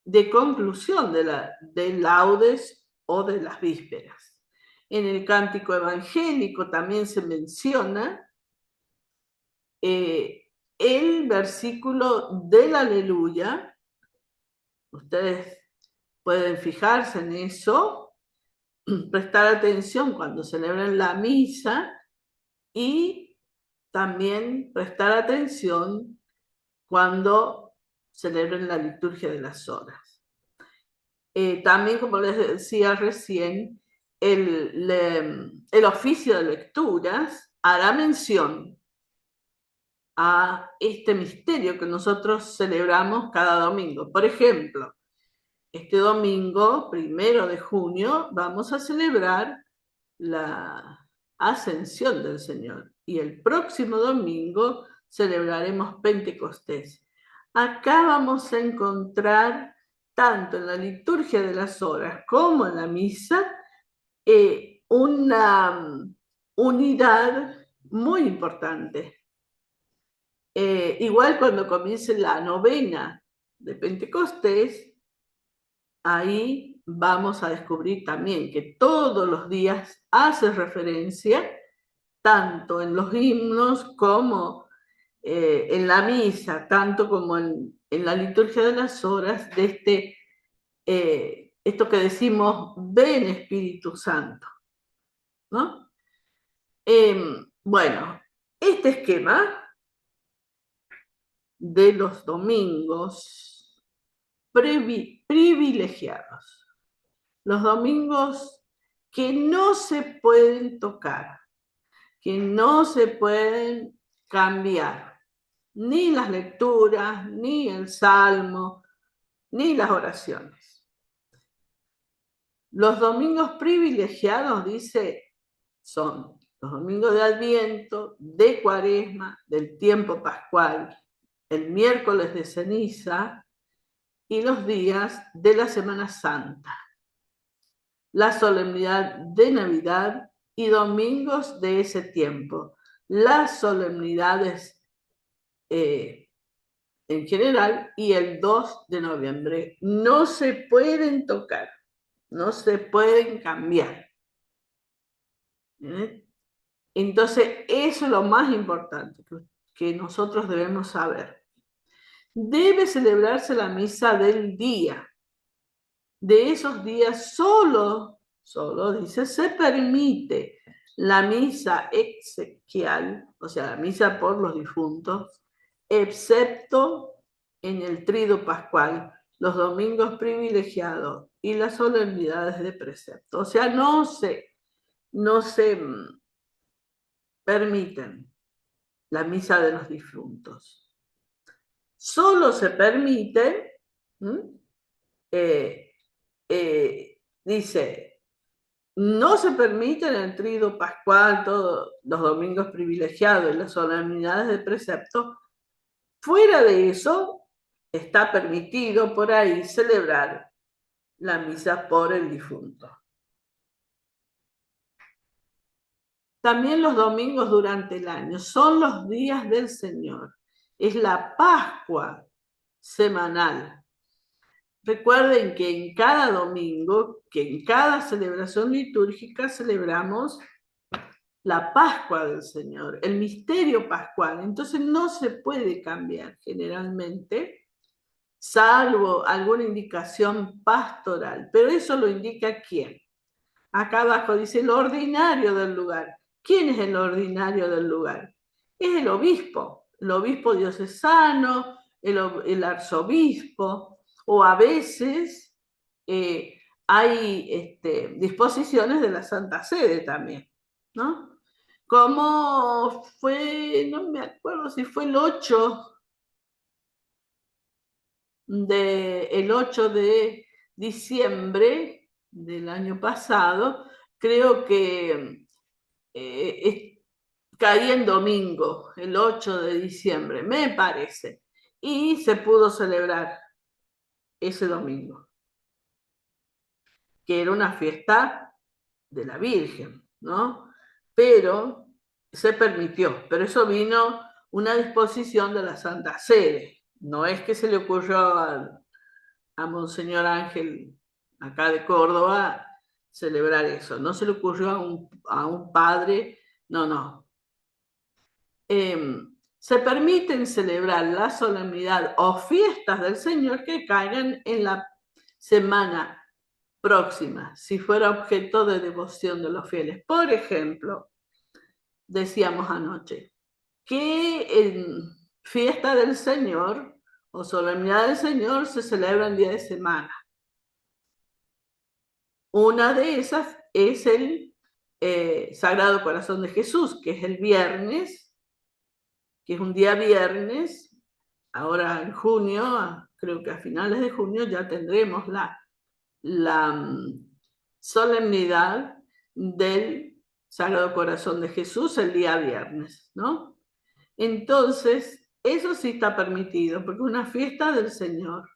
de conclusión del laudes o de las vísperas. En el cántico evangélico también se menciona el versículo del aleluya. Ustedes pueden fijarse en eso, prestar atención cuando celebran la misa y también prestar atención cuando celebren la liturgia de las horas. También, como les decía recién, el oficio de lecturas hará mención a este misterio que nosotros celebramos cada domingo. Por ejemplo, este domingo, 1 de junio, vamos a celebrar la ascensión del Señor y el próximo domingo celebraremos Pentecostés. Acá vamos a encontrar, tanto en la liturgia de las horas como en la misa, una unidad muy importante. Igual cuando comience la novena de Pentecostés, ahí vamos a descubrir también que todos los días hace referencia, tanto en los himnos como en la misa, tanto como en la liturgia de las horas, de esto que decimos, ven Espíritu Santo, ¿no? Bueno, este esquema de los domingos privilegiados, los domingos que no se pueden tocar, que no se pueden cambiar, ni las lecturas, ni el salmo, ni las oraciones. Los domingos privilegiados, dice, son los domingos de Adviento, de Cuaresma, del tiempo pascual, el miércoles de ceniza y los días de la Semana Santa, la solemnidad de Navidad y domingos de ese tiempo. Las solemnidades en general y el 2 de noviembre no se pueden tocar, no se pueden cambiar. ¿Eh? Entonces, eso es lo más importante que nosotros debemos saber. Debe celebrarse la misa del día. De esos días solo, dice, se permite la misa exequial, o sea, la misa por los difuntos, excepto en el trido pascual, los domingos privilegiados y las solemnidades de precepto. O sea, no se permiten la misa de los difuntos. Solo se permite, dice, no se permite en el trido pascual, todos los domingos privilegiados y las solemnidades de precepto. Fuera de eso, está permitido por ahí celebrar la misa por el difunto. También los domingos durante el año son los días del Señor. Es la Pascua semanal. Recuerden que en cada domingo, que en cada celebración litúrgica celebramos la Pascua del Señor, el misterio pascual. Entonces no se puede cambiar generalmente, salvo alguna indicación pastoral. Pero eso lo indica ¿quién? Acá abajo dice el ordinario del lugar. ¿Quién es el ordinario del lugar? Es el obispo diocesano, el arzobispo, o a veces hay disposiciones de la Santa Sede también, ¿no? Como fue, no me acuerdo si fue el 8 de diciembre del año pasado, creo que caía en domingo, el 8 de diciembre, me parece, y se pudo celebrar ese domingo, que era una fiesta de la Virgen, ¿no? Pero se permitió, pero eso vino una disposición de la Santa Sede, no es que se le ocurrió a Monseñor Ángel, acá de Córdoba, celebrar eso, no se le ocurrió a un padre, no. Se permiten celebrar la solemnidad o fiestas del Señor que caigan en la semana próxima, si fuera objeto de devoción de los fieles. Por ejemplo, decíamos anoche que en fiesta del Señor o solemnidad del Señor se celebra el día de semana. Una de esas es el Sagrado Corazón de Jesús, que es el viernes, que es un día viernes. Ahora en junio, creo que a finales de junio ya tendremos la solemnidad del Sagrado Corazón de Jesús el día viernes, ¿no? Entonces, eso sí está permitido, porque es una fiesta del Señor.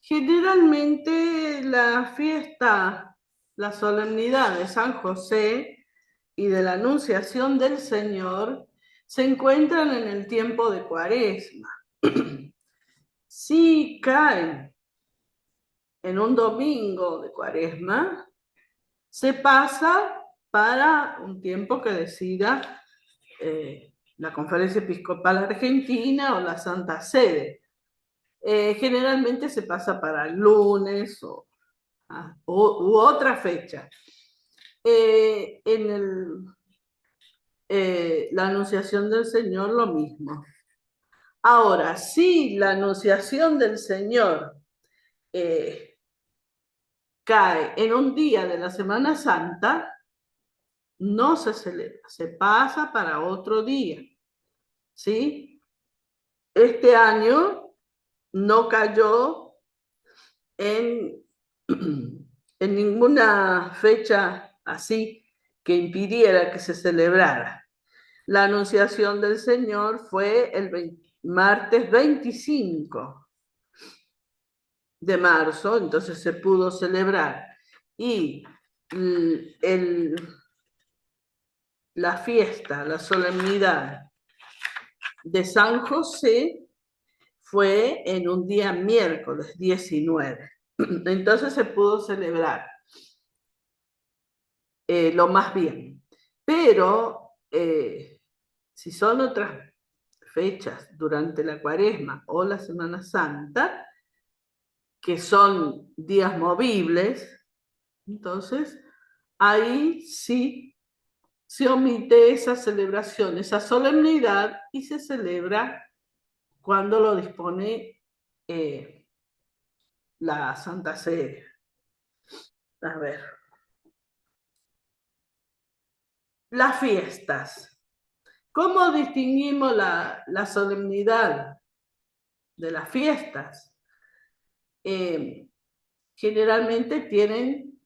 Generalmente la fiesta, la solemnidad de San José y de la Anunciación del Señor se encuentran en el tiempo de Cuaresma. Si caen en un domingo de Cuaresma, se pasa para un tiempo que decida la Conferencia Episcopal Argentina o la Santa Sede. Generalmente se pasa para el lunes u otra fecha. La Anunciación del Señor, lo mismo. Ahora, si la Anunciación del Señor cae en un día de la Semana Santa, no se celebra, se pasa para otro día, ¿sí? Este año no cayó en, en ninguna fecha así que impidiera que se celebrara. La Anunciación del Señor fue el martes 25 de marzo, entonces se pudo celebrar. Y la fiesta, la solemnidad de San José fue en un día miércoles 19. Entonces se pudo celebrar lo más bien. Pero si son otras fechas durante la Cuaresma o la Semana Santa, que son días movibles, entonces ahí sí se omite esa celebración, esa solemnidad, y se celebra cuando lo dispone la Santa Sede. A ver. Las fiestas. ¿Cómo distinguimos la solemnidad de las fiestas? Generalmente tienen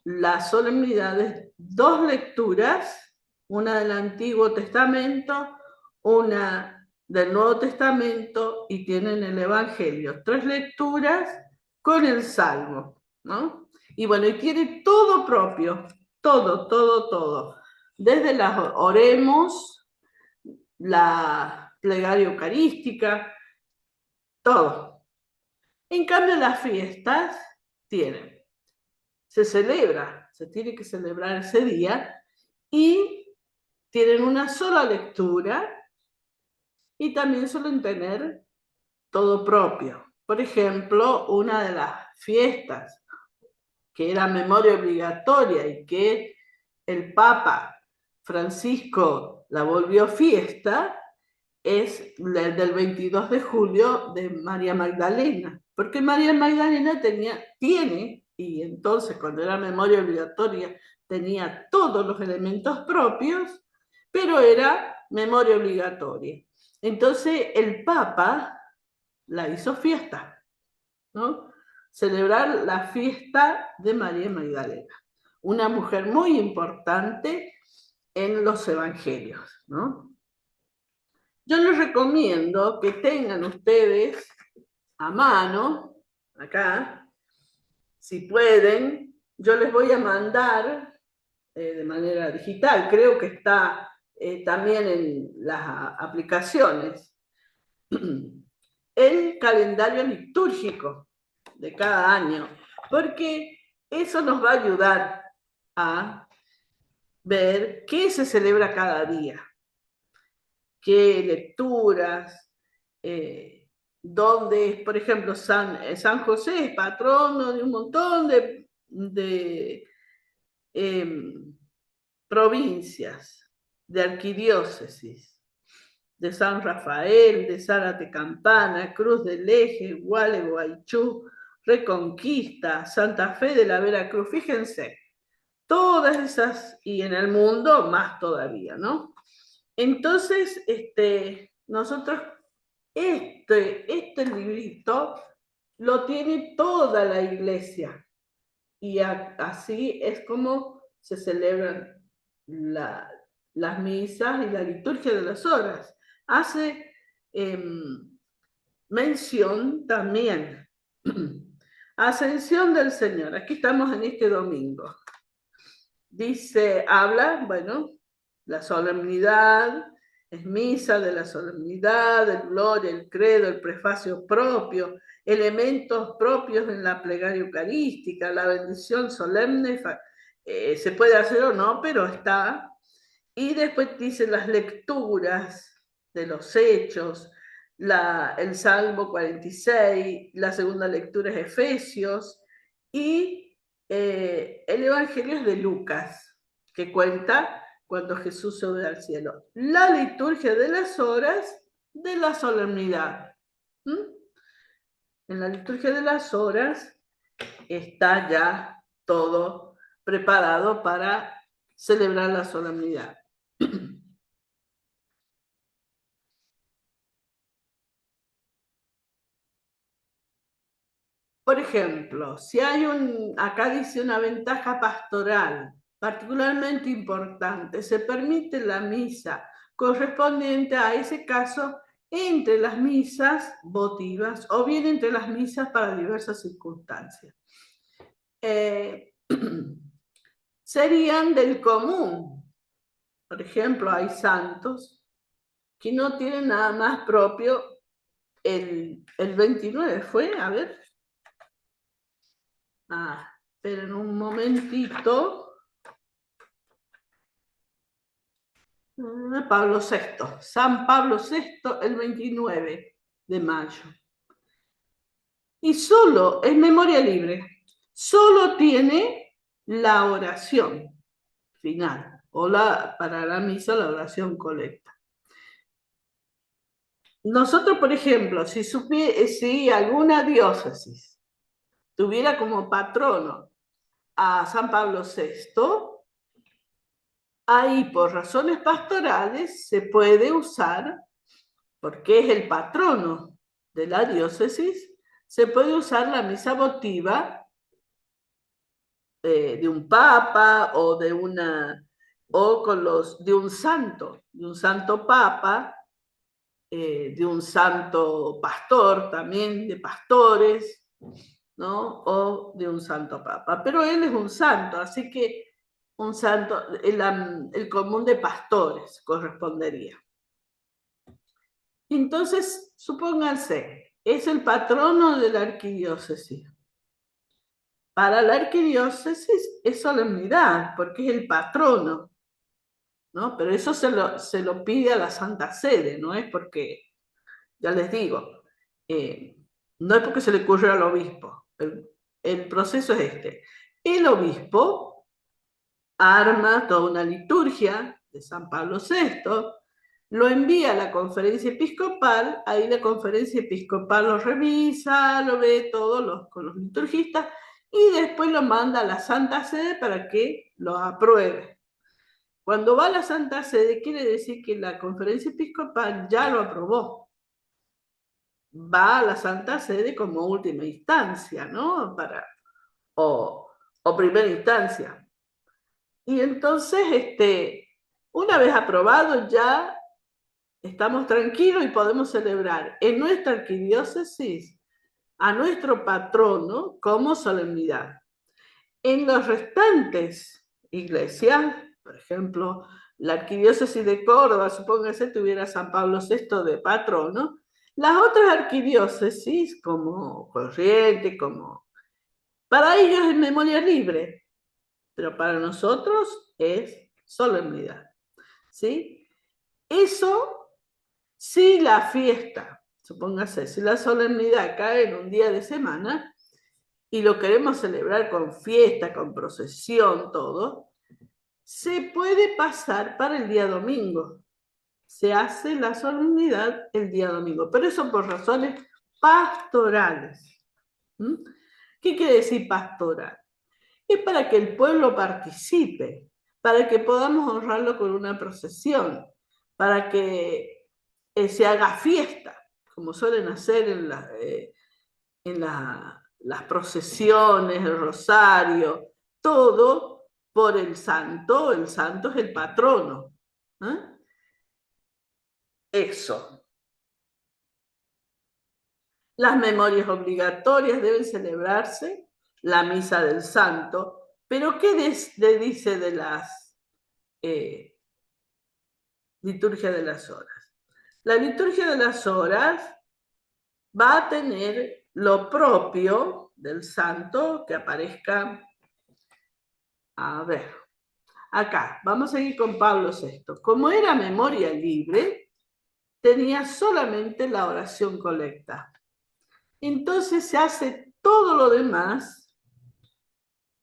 las solemnidades dos lecturas, una del Antiguo Testamento, una del Nuevo Testamento, y tienen el Evangelio. Tres lecturas con el Salmo, ¿no? Y bueno, y tiene todo propio, todo. Desde las oremos, la plegaria eucarística, todo. En cambio, las fiestas tienen, se tiene que celebrar ese día, y tienen una sola lectura, y también suelen tener todo propio. Por ejemplo, una de las fiestas que era memoria obligatoria y que el Papa Francisco la volvió fiesta, es la del 22 de julio de María Magdalena, porque María Magdalena tiene, y entonces cuando era memoria obligatoria tenía todos los elementos propios, pero era memoria obligatoria. Entonces el Papa la hizo fiesta, ¿no? Celebrar la fiesta de María Magdalena, una mujer muy importante en los evangelios, ¿no? Yo les recomiendo que tengan ustedes a mano, acá, si pueden, yo les voy a mandar de manera digital, creo que está también en las aplicaciones, el calendario litúrgico de cada año, porque eso nos va a ayudar a ver qué se celebra cada día, qué lecturas, donde, por ejemplo, San José es patrono de un montón de provincias, de arquidiócesis, de San Rafael, de Zárate Campana, Cruz del Eje, Gualeguaychú, Reconquista, Santa Fe de la Veracruz. Fíjense, todas esas, y en el mundo más todavía, ¿no? Entonces, nosotros, este librito lo tiene toda la iglesia, y así es como se celebran las misas y la liturgia de las horas. Hace mención también Ascensión del Señor. Aquí estamos en este domingo. Dice, habla, bueno, la solemnidad, es misa de la solemnidad, el gloria, el credo, el prefacio propio, elementos propios en la plegaria eucarística, la bendición solemne, se puede hacer o no, pero está. Y después dice las lecturas de los hechos, el Salmo 46, la segunda lectura es Efesios, y el Evangelio es de Lucas, que cuenta cuando Jesús sube al cielo. La liturgia de las horas de la solemnidad. ¿Mm? En la liturgia de las horas está ya todo preparado para celebrar la solemnidad. Por ejemplo, si hay acá dice una ventaja pastoral particularmente importante, se permite la misa correspondiente a ese caso entre las misas votivas o bien entre las misas para diversas circunstancias. Serían del común. Por ejemplo, hay santos que no tienen nada más propio el 29, ¿fue? A ver. Esperen un momentito. Pablo VI, San Pablo VI, el 29 de mayo. Y solo, es memoria libre, solo tiene la oración final, o para la misa, la oración colecta. Nosotros, por ejemplo, si alguna diócesis tuviera como patrono a San Pablo VI, ahí por razones pastorales se puede usar, porque es el patrono de la diócesis, se puede usar la misa votiva de un papa o de un santo papa, de un santo pastor también, de pastores, ¿no? O de un santo papa. Pero él es un santo, así que un santo, el común de pastores correspondería. Entonces, supónganse, es el patrono de la arquidiócesis. Para la arquidiócesis es solemnidad, porque es el patrono, ¿no? Pero eso se lo pide a la Santa Sede, no es porque, ya les digo, no es porque se le ocurrió al obispo. El proceso es este. El obispo arma toda una liturgia de San Pablo VI, lo envía a la conferencia episcopal, ahí la conferencia episcopal lo revisa, lo ve todo con los liturgistas y después lo manda a la Santa Sede para que lo apruebe. Cuando va a la Santa Sede quiere decir que la conferencia episcopal ya lo aprobó. Va a la Santa Sede como última instancia, ¿no? O primera instancia. Y entonces, una vez aprobado ya estamos tranquilos y podemos celebrar en nuestra arquidiócesis a nuestro patrono como solemnidad. En los restantes iglesias, por ejemplo, la arquidiócesis de Córdoba, supóngase, tuviera San Pablo VI de patrono, las otras arquidiócesis, como Corrientes, para ellos es memoria libre, pero para nosotros es solemnidad. ¿Sí? Eso si la fiesta, supóngase, si la solemnidad cae en un día de semana y lo queremos celebrar con fiesta, con procesión, todo, se puede pasar para el día domingo. Se hace la solemnidad el día domingo, pero eso por razones pastorales. ¿Mm? ¿Qué quiere decir pastoral? Es para que el pueblo participe, para que podamos honrarlo con una procesión, para que se haga fiesta, como suelen hacer en las procesiones, el rosario, todo por el santo es el patrono. Eso. Las memorias obligatorias deben celebrarse, la misa del santo, pero ¿qué le dice de las liturgia de las horas? La liturgia de las horas va a tener lo propio del santo que aparezca. A ver, acá, vamos a ir con Pablo VI. Como era memoria libre, tenía solamente la oración colecta. Entonces se hace todo lo demás,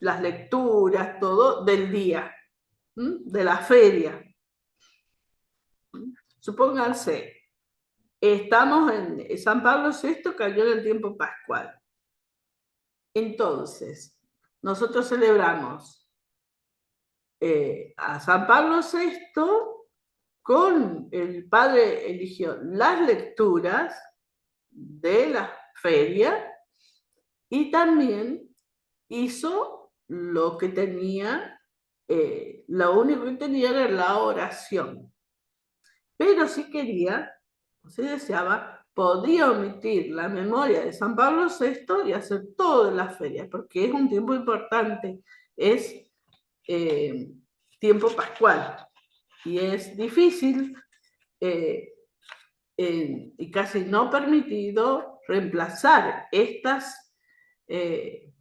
las lecturas, todo del día, de la feria. Supónganse, estamos en San Pablo VI, cayó en el tiempo pascual. Entonces, nosotros celebramos a San Pablo VI con el padre eligió las lecturas de la feria y también hizo lo que tenía, lo único que tenía era la oración. Pero si quería, o si deseaba, podía omitir la memoria de San Pablo VI y hacer todo en la feria, porque es un tiempo importante, es tiempo pascual y es difícil y casi no permitido reemplazar estas,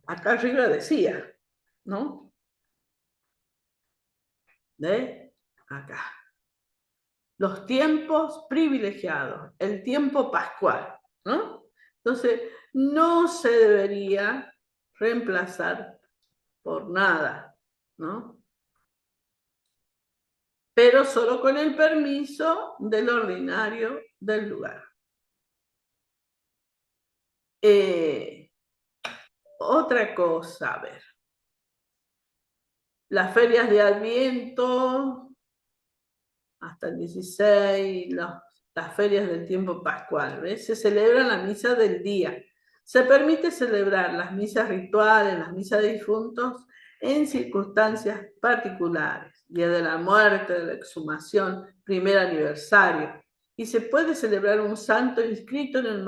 acá arriba decía, ¿no? De acá. Los tiempos privilegiados, el tiempo pascual, ¿no? Entonces, no se debería reemplazar por nada, ¿no? Pero solo con el permiso del ordinario del lugar. Otra cosa, a ver. Las ferias de Adviento, hasta el 16, las ferias del tiempo pascual, ¿ves? Se celebra la misa del día. Se permite celebrar las misas rituales, las misas de difuntos, en circunstancias particulares. Día de la muerte, de la exhumación, primer aniversario. Y se puede celebrar un santo inscrito en el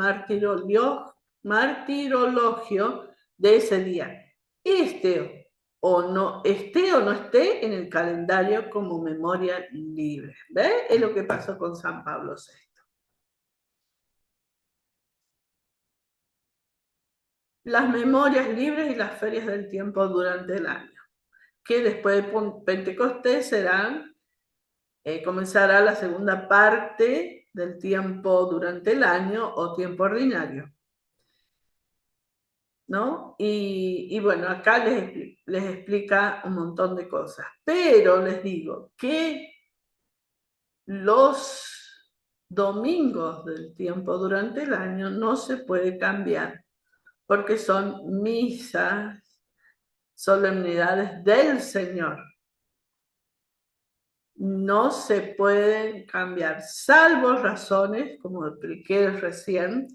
martirologio de ese día. Esté o no esté en el calendario como memoria libre. ¿Ves? Es lo que pasó con San Pablo VI. Las memorias libres y las ferias del tiempo durante el año, que después de Pentecostés comenzará la segunda parte del tiempo durante el año o tiempo ordinario, ¿no? Y bueno, acá les explica un montón de cosas, pero les digo que los domingos del tiempo durante el año no se puede cambiar porque son misas, solemnidades del Señor. No se pueden cambiar, salvo razones, como expliqué recién,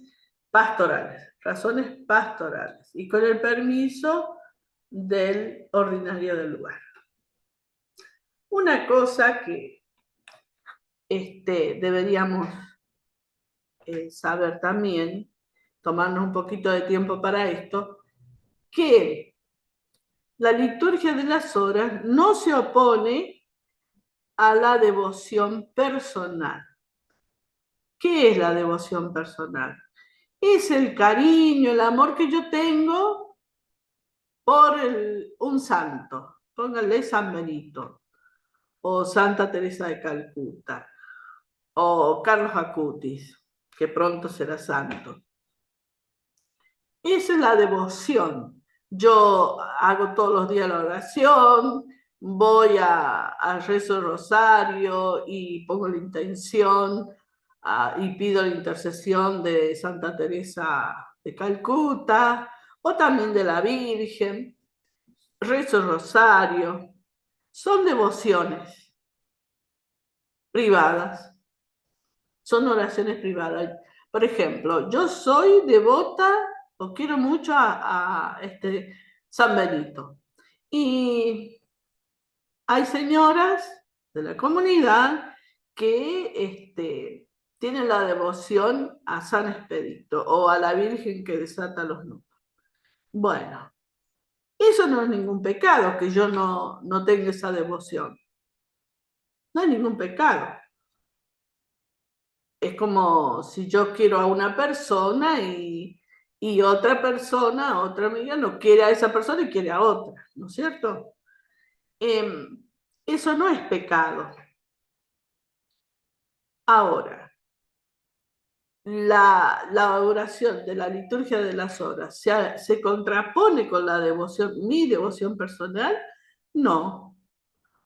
pastorales, razones pastorales y con el permiso del ordinario del lugar. Una cosa que deberíamos saber también, tomarnos un poquito de tiempo para esto, que la liturgia de las horas no se opone a la devoción personal. ¿Qué es la devoción personal? Es el cariño, el amor que yo tengo por un santo. Pónganle San Benito, o Santa Teresa de Calcuta, o Carlos Acutis, que pronto será santo. Esa es la devoción. Yo hago todos los días la oración, voy a rezo el rosario y pongo la intención y pido la intercesión de Santa Teresa de Calcuta o también de la Virgen. Rezo el rosario. Son devociones privadas, son oraciones privadas. Por ejemplo, yo soy devota o quiero mucho a San Benito. Y hay señoras de la comunidad que tienen la devoción a San Expedito o a la Virgen que desata los nudos. Bueno, eso no es ningún pecado, que yo no tenga esa devoción. No hay ningún pecado. Es como si yo quiero a una persona y otra persona, otra amiga, no quiere a esa persona y quiere a otra, ¿no es cierto? Eso no es pecado. Ahora, la oración de la liturgia de las horas se contrapone con la devoción, mi devoción personal, no,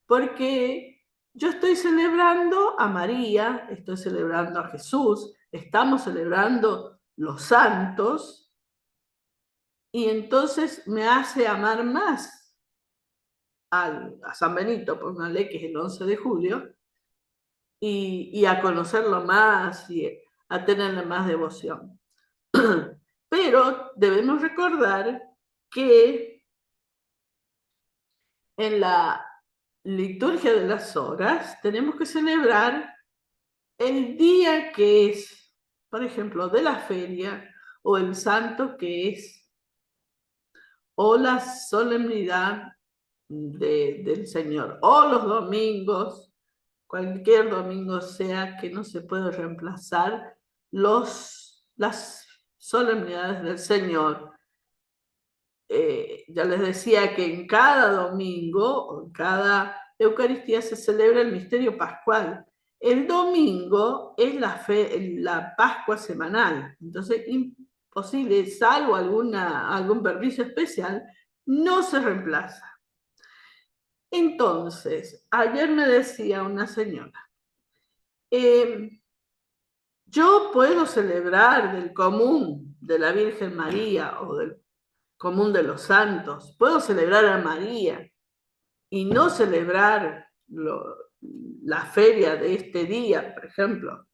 porque yo estoy celebrando a María, estoy celebrando a Jesús, estamos celebrando los santos, y entonces me hace amar más a San Benito, póngale que es el 11 de julio, y a conocerlo más y a tenerle más devoción. Pero debemos recordar que en la liturgia de las horas tenemos que celebrar el día que es, por ejemplo, de la feria o el santo que es, o la solemnidad del Señor, o los domingos, cualquier domingo sea que no se puede reemplazar las solemnidades del Señor. Ya les decía que en cada domingo o en cada Eucaristía se celebra el misterio pascual. El domingo es la Pascua semanal, entonces imposible, salvo algún permiso especial, no se reemplaza. Entonces, ayer me decía una señora, yo puedo celebrar del común de la Virgen María o del común de los santos, puedo celebrar a María y no celebrar la feria de este día, por ejemplo,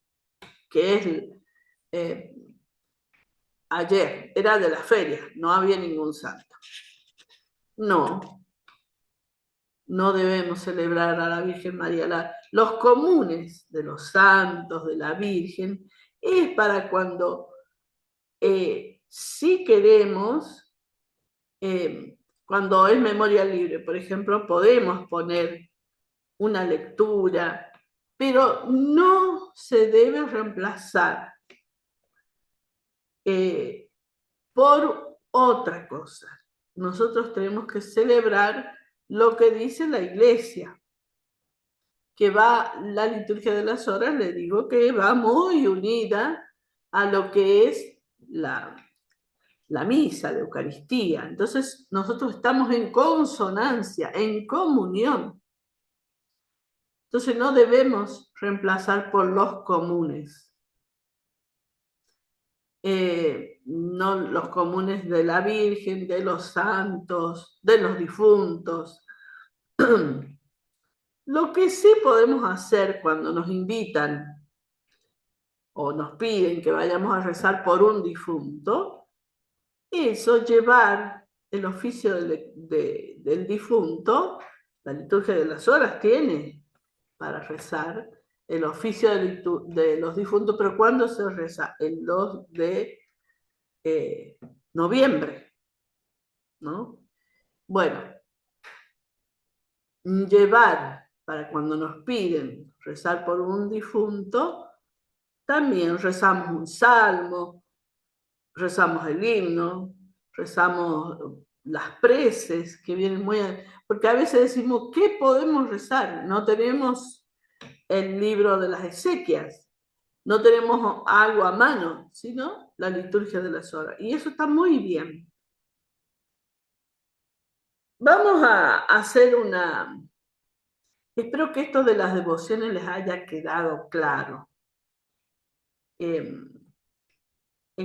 que es ayer, era de la feria, no había ningún santo. No, no debemos celebrar a la Virgen María. Los comunes de los santos, de la Virgen, es para cuando sí queremos, cuando es memoria libre, por ejemplo, podemos poner una lectura, pero no se debe reemplazar por otra cosa. Nosotros tenemos que celebrar lo que dice la Iglesia, que va, la liturgia de las horas, le digo que va muy unida a lo que es la misa, la Eucaristía. Entonces nosotros estamos en consonancia, en comunión. Entonces no debemos reemplazar por los comunes. No los comunes de la Virgen, de los santos, de los difuntos. Lo que sí podemos hacer cuando nos invitan o nos piden que vayamos a rezar por un difunto, eso, llevar el oficio del difunto, la liturgia de las horas tiene para rezar el oficio de los difuntos, pero ¿cuándo se reza? El 2 de noviembre, ¿no? Bueno, llevar para cuando nos piden rezar por un difunto, también rezamos un salmo, rezamos el himno, rezamos las preces que vienen muy... Porque a veces decimos, ¿qué podemos rezar? No tenemos el libro de las exequias, no tenemos algo a mano, sino la liturgia de las horas. Y eso está muy bien. Vamos a hacer una... Espero que esto de las devociones les haya quedado claro. En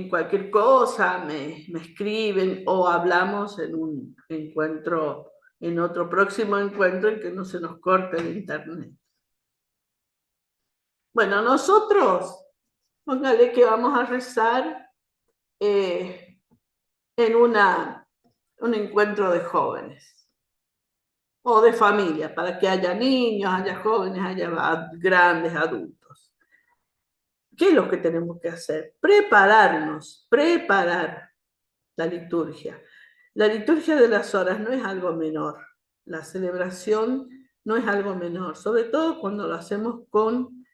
cualquier cosa me escriben o hablamos en un encuentro, en otro próximo encuentro en que no se nos corte el internet. Bueno, nosotros, póngale que vamos a rezar en un encuentro de jóvenes o de familia, para que haya niños, haya jóvenes, haya grandes adultos. ¿Qué es lo que tenemos que hacer? Prepararnos, preparar la liturgia. La liturgia de las horas no es algo menor. La celebración no es algo menor, sobre todo cuando lo hacemos con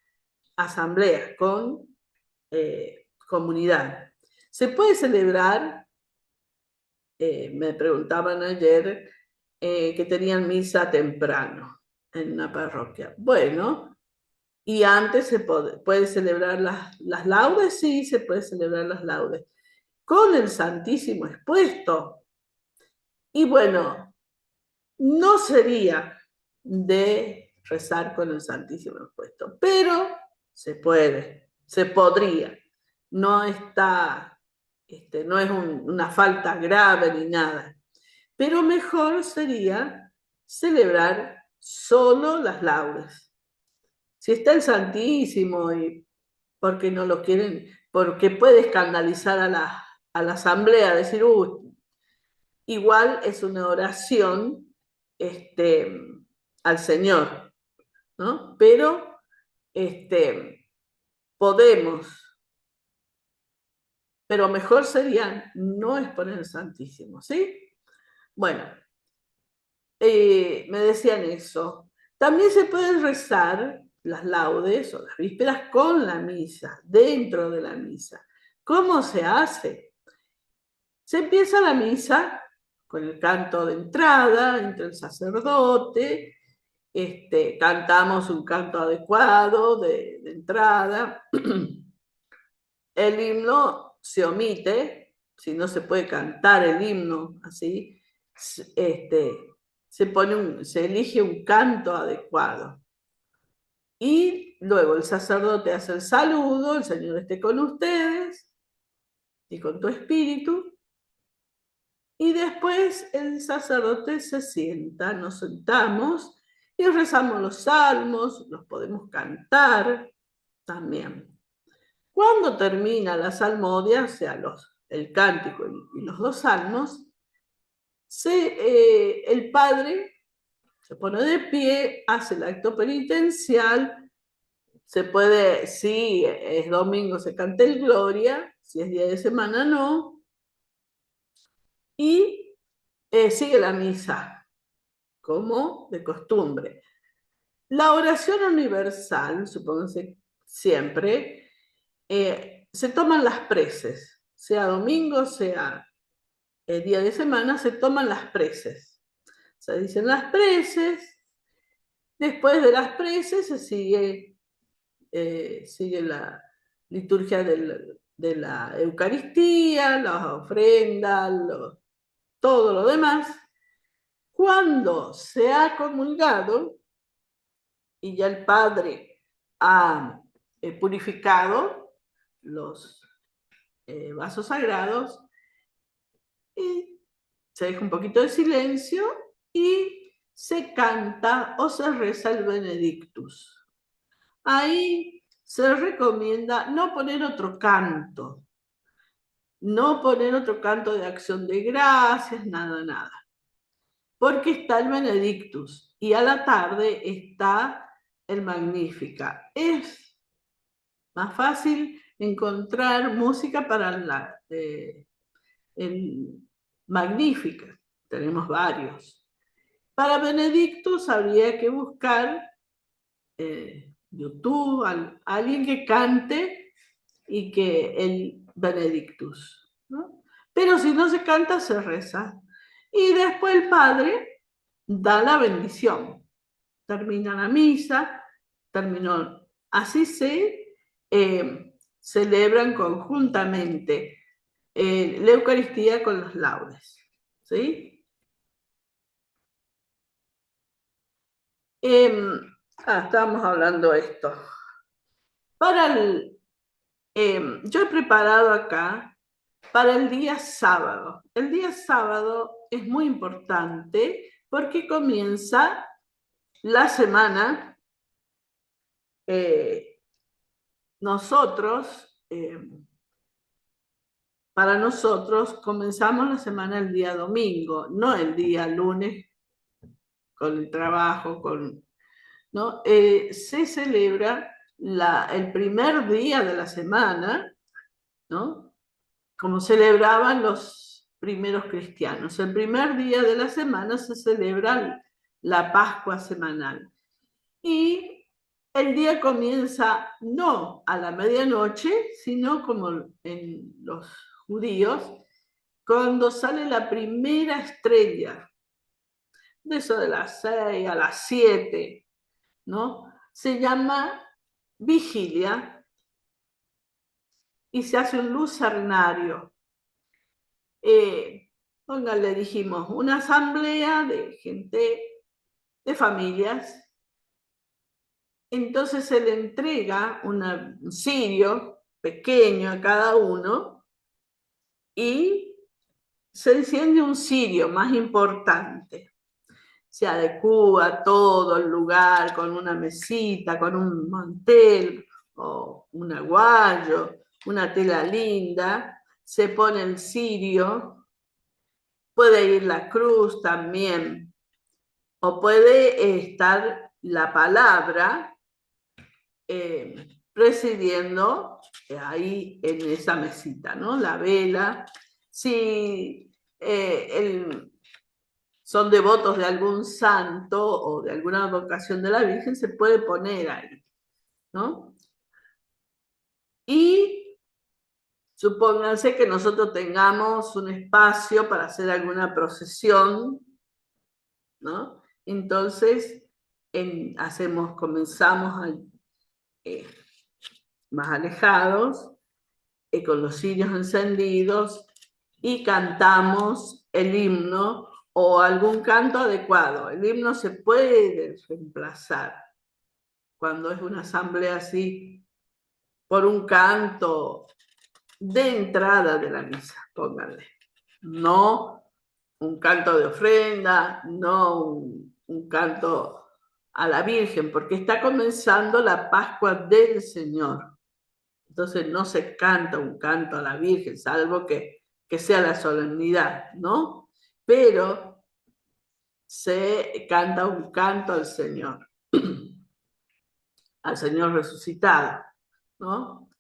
asamblea, con comunidad. Se puede celebrar, me preguntaban ayer, que tenían misa temprano en una parroquia. Bueno, y antes se puede celebrar las laudes, sí, se puede celebrar las laudes, con el Santísimo expuesto. Y bueno, no sería de rezar con el Santísimo expuesto, pero se puede, se podría. No está, no es una falta grave ni nada. Pero mejor sería celebrar solo las laudes. Si está el Santísimo y porque no lo quieren, porque puede escandalizar a la asamblea, decir, igual es una oración al Señor, ¿no? Pero podemos, pero mejor sería no exponer el Santísimo, ¿sí? Bueno, me decían eso. También se pueden rezar las laudes o las vísperas con la misa, dentro de la misa. ¿Cómo se hace? Se empieza la misa con el canto de entrada entre el sacerdote, cantamos un canto adecuado de entrada. El himno se omite, si no se puede cantar el himno así, se elige un canto adecuado. Y luego el sacerdote hace el saludo, el Señor esté con ustedes y con tu espíritu. Y después el sacerdote se sienta, nos sentamos y rezamos los salmos, los podemos cantar también. Cuando termina la salmodia, o sea, el cántico y los dos salmos, el padre se pone de pie, hace el acto penitencial, se puede, si es domingo se canta el Gloria, si es día de semana no, y sigue la misa, como de costumbre. La oración universal, supónganse siempre, se toman las preces, sea domingo, sea día de semana, se toman las preces. Se dicen las preces, después de las preces se sigue la liturgia de la Eucaristía, las ofrendas, todo lo demás. Cuando se ha comulgado y ya el Padre ha purificado los vasos sagrados, y se deja un poquito de silencio y se canta o se reza el Benedictus. Ahí se recomienda no poner otro canto, no poner otro canto de acción de gracias, nada, nada. Porque está el Benedictus y a la tarde está el Magnífica. Es más fácil encontrar música para el Magnífica. Tenemos varios. Para Benedictus habría que buscar YouTube, alguien que cante y que el Benedictus, ¿no? Pero si no se canta, se reza. Y después el padre da la bendición. Termina la misa, terminó. Así se celebran conjuntamente la Eucaristía con los laudes. ¿Sí? Estábamos hablando de esto. Yo he preparado acá para el día sábado. El día sábado es muy importante porque comienza la semana. Para nosotros comenzamos la semana el día domingo, no el día lunes con el trabajo, ¿no? Se celebra el primer día de la semana, ¿no? Como celebraban los primeros cristianos. El primer día de la semana se celebra la Pascua semanal. Y el día comienza no a la medianoche, sino como en los judíos, cuando sale la primera estrella, de eso de las 6 a las 7, ¿no? Se llama vigilia y se hace un lucernario. Póngale, dijimos, una asamblea de gente, de familias. Entonces se le entrega un cirio pequeño a cada uno y se enciende un cirio más importante. Se adecua todo el lugar con una mesita, con un mantel o un aguayo, una tela linda. Se pone el cirio, puede ir la cruz también, o puede estar la palabra presidiendo ahí en esa mesita, ¿no? La vela. Si son devotos de algún santo o de alguna vocación de la Virgen, se puede poner ahí, ¿no? Y supónganse que nosotros tengamos un espacio para hacer alguna procesión, ¿no? Entonces, comenzamos más alejados, con los cirios encendidos, y cantamos el himno o algún canto adecuado. El himno se puede reemplazar cuando es una asamblea así por un canto de entrada de la misa, pónganle. No un canto de ofrenda, no un canto a la Virgen, porque está comenzando la Pascua del Señor. Entonces no se canta un canto a la Virgen, salvo que sea la solemnidad, ¿no? Pero se canta un canto al Señor, al Señor resucitado, ¿no?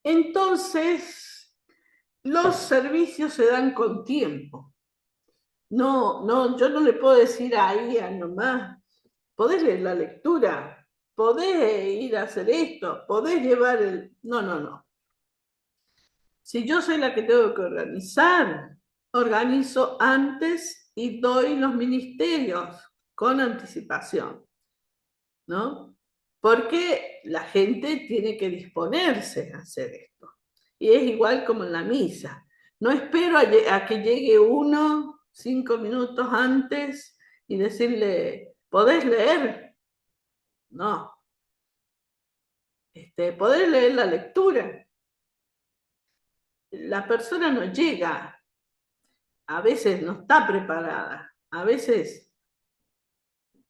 Entonces, los servicios se dan con tiempo. No, yo no le puedo decir ahí a nomás, podés leer la lectura, podés ir a hacer esto, podés llevar el... No. Si yo soy la que tengo que organizar, organizo antes y doy los ministerios con anticipación, ¿no? Porque la gente tiene que disponerse a hacer esto. Y es igual como en la misa. No espero a que llegue uno 5 minutos antes y decirle, ¿podés leer? No. ¿Podés leer la lectura? La persona no llega, a veces no está preparada, a veces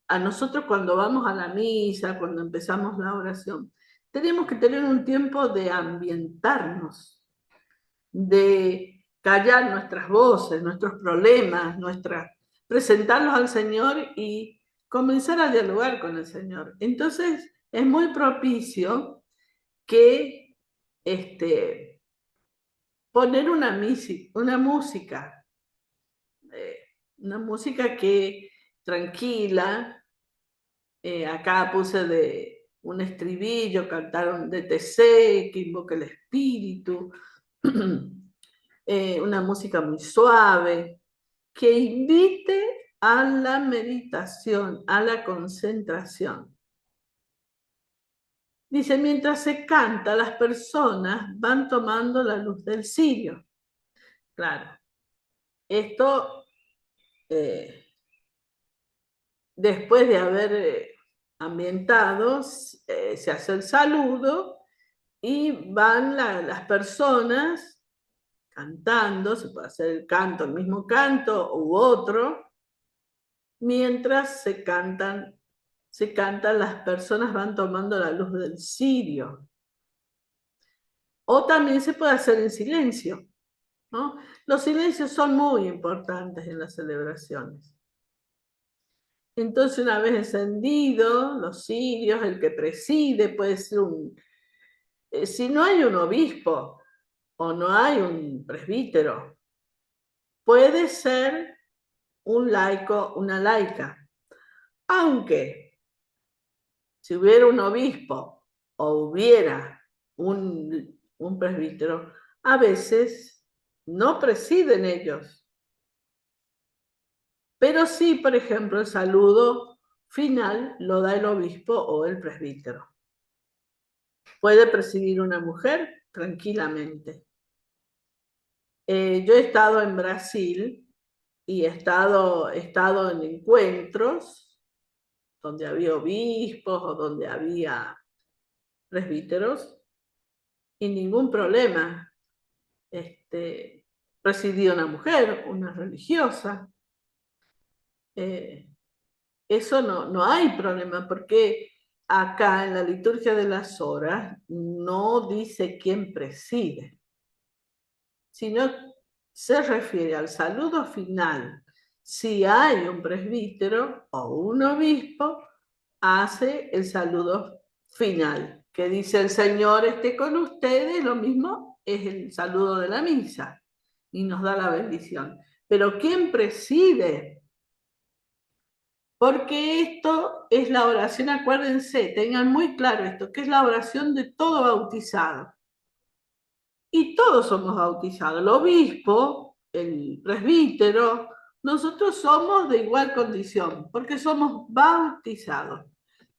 a nosotros cuando vamos a la misa, cuando empezamos la oración, tenemos que tener un tiempo de ambientarnos, de callar nuestras voces, nuestros problemas, presentarlos al Señor y comenzar a dialogar con el Señor. Entonces, es muy propicio que poner una música que tranquila. Acá puse de un estribillo, cantaron de TC, que invoca el espíritu, una música muy suave, que invite a la meditación, a la concentración. Dice, mientras se canta, las personas van tomando la luz del cirio. Claro, esto después de haber ambientados, se hace el saludo y van las personas cantando, se puede hacer el canto, el mismo canto u otro, mientras se cantan, las personas van tomando la luz del cirio. O también se puede hacer en silencio, ¿no? Los silencios son muy importantes en las celebraciones. Entonces, una vez encendido los cirios, el que preside puede ser si no hay un obispo o no hay un presbítero, puede ser un laico, una laica. Aunque si hubiera un obispo o hubiera un presbítero, a veces no presiden ellos. Pero sí, por ejemplo, el saludo final lo da el obispo o el presbítero. Puede presidir una mujer tranquilamente. Yo he estado en Brasil y he estado en encuentros donde había obispos o donde había presbíteros y ningún problema. Presidía una mujer, una religiosa. Eso no hay problema porque acá en la liturgia de las horas no dice quién preside, sino se refiere al saludo final. Si hay un presbítero o un obispo, hace el saludo final, que dice el Señor esté con ustedes, lo mismo es el saludo de la misa y nos da la bendición. Pero ¿quién preside? Porque esto es la oración, acuérdense, tengan muy claro esto, que es la oración de todo bautizado. Y todos somos bautizados, el obispo, el presbítero, nosotros somos de igual condición, porque somos bautizados.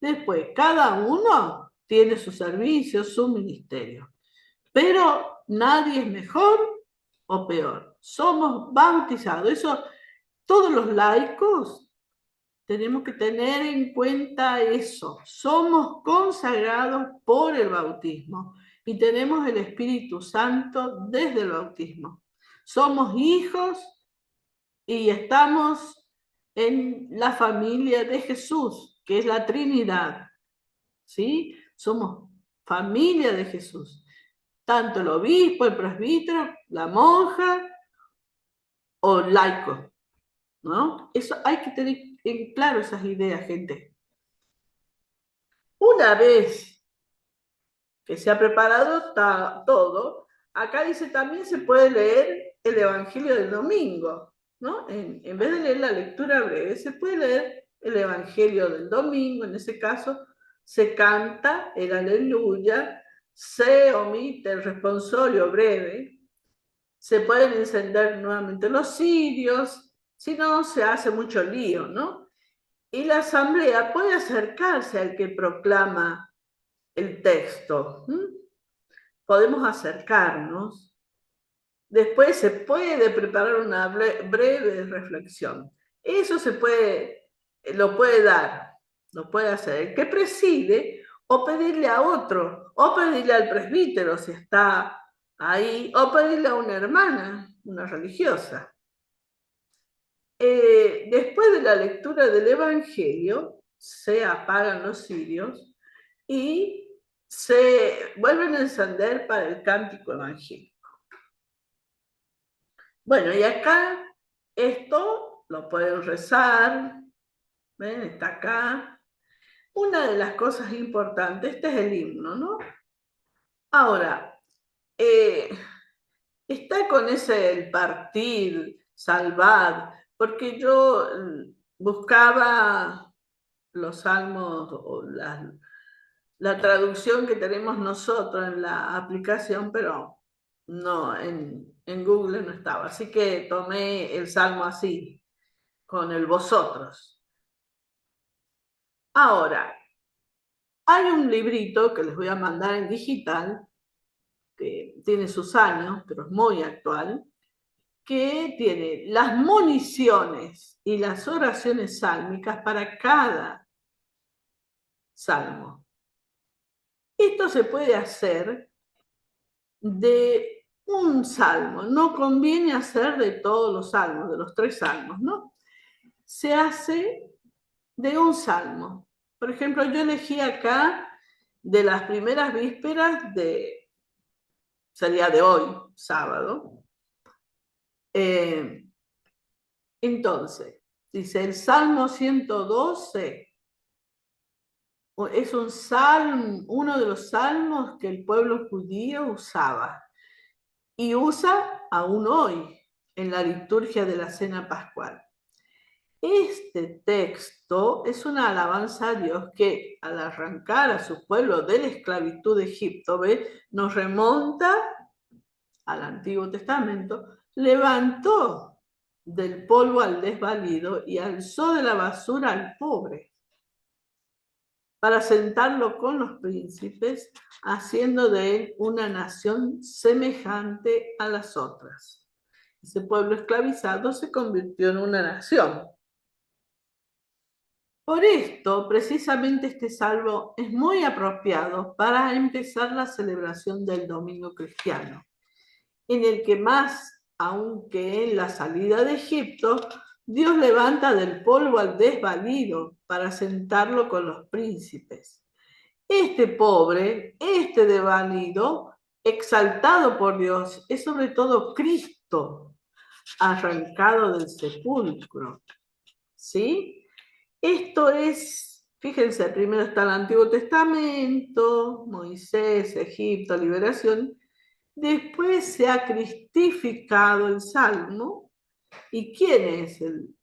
Después, cada uno tiene su servicio, su ministerio, pero nadie es mejor o peor. Somos bautizados. Eso, todos los laicos tenemos que tener en cuenta eso. Somos consagrados por el bautismo y tenemos el Espíritu Santo desde el bautismo. Somos hijos y estamos en la familia de Jesús, que es la Trinidad. ¿Sí? Somos familia de Jesús. Tanto el obispo, el presbítero, la monja o el laico, ¿no? Eso hay que tener en claro esas ideas, gente. Una vez que se ha preparado todo, acá dice también se puede leer el Evangelio del domingo, ¿no? En vez de leer la lectura breve, se puede leer el Evangelio del domingo, en ese caso se canta el aleluya, se omite el responsorio breve, se pueden encender nuevamente los cirios, si no se hace mucho lío, ¿no? Y la asamblea puede acercarse al que proclama el texto. Podemos acercarnos. Después se puede preparar una breve reflexión. Eso lo puede dar, lo puede hacer el que preside, o pedirle a otro, o pedirle al presbítero si está ahí, o pedirle a una hermana, una religiosa. Después de la lectura del Evangelio, se apagan los cirios y se vuelven a encender para el cántico evangélico. Bueno, y acá esto lo pueden rezar, ¿ven? Está acá. Una de las cosas importantes, este es el himno, ¿no? Ahora, está con ese el partir, salvad, porque yo buscaba los salmos o la traducción que tenemos nosotros en la aplicación, pero no, en Google no estaba. Así que tomé el salmo así, con el vosotros. Ahora, hay un librito que les voy a mandar en digital, que tiene sus años, pero es muy actual, que tiene las municiones y las oraciones sálmicas para cada salmo. Esto se puede hacer de un salmo, no conviene hacer de todos los salmos, de los 3 salmos, ¿no? Se hace de un salmo. Por ejemplo, yo elegí acá de las primeras vísperas sería de hoy, sábado, Eh, entonces, dice el Salmo 112, es un salmo, uno de los salmos que el pueblo judío usaba y usa aún hoy en la liturgia de la Cena Pascual. Este texto es una alabanza a Dios que al arrancar a su pueblo de la esclavitud de Egipto, ¿ve? Nos remonta al Antiguo Testamento, levantó del polvo al desvalido y alzó de la basura al pobre para sentarlo con los príncipes, haciendo de él una nación semejante a las otras. Ese pueblo esclavizado se convirtió en una nación. Por esto, precisamente este salmo es muy apropiado para empezar la celebración del Domingo Cristiano, en el que más, aunque en la salida de Egipto, Dios levanta del polvo al desvalido para sentarlo con los príncipes. Este pobre, este desvalido, exaltado por Dios, es sobre todo Cristo, arrancado del sepulcro. ¿Sí? Esto es, fíjense, primero está el Antiguo Testamento, Moisés, Egipto, liberación. Después se ha cristificado el Salmo. ¿Y quién es el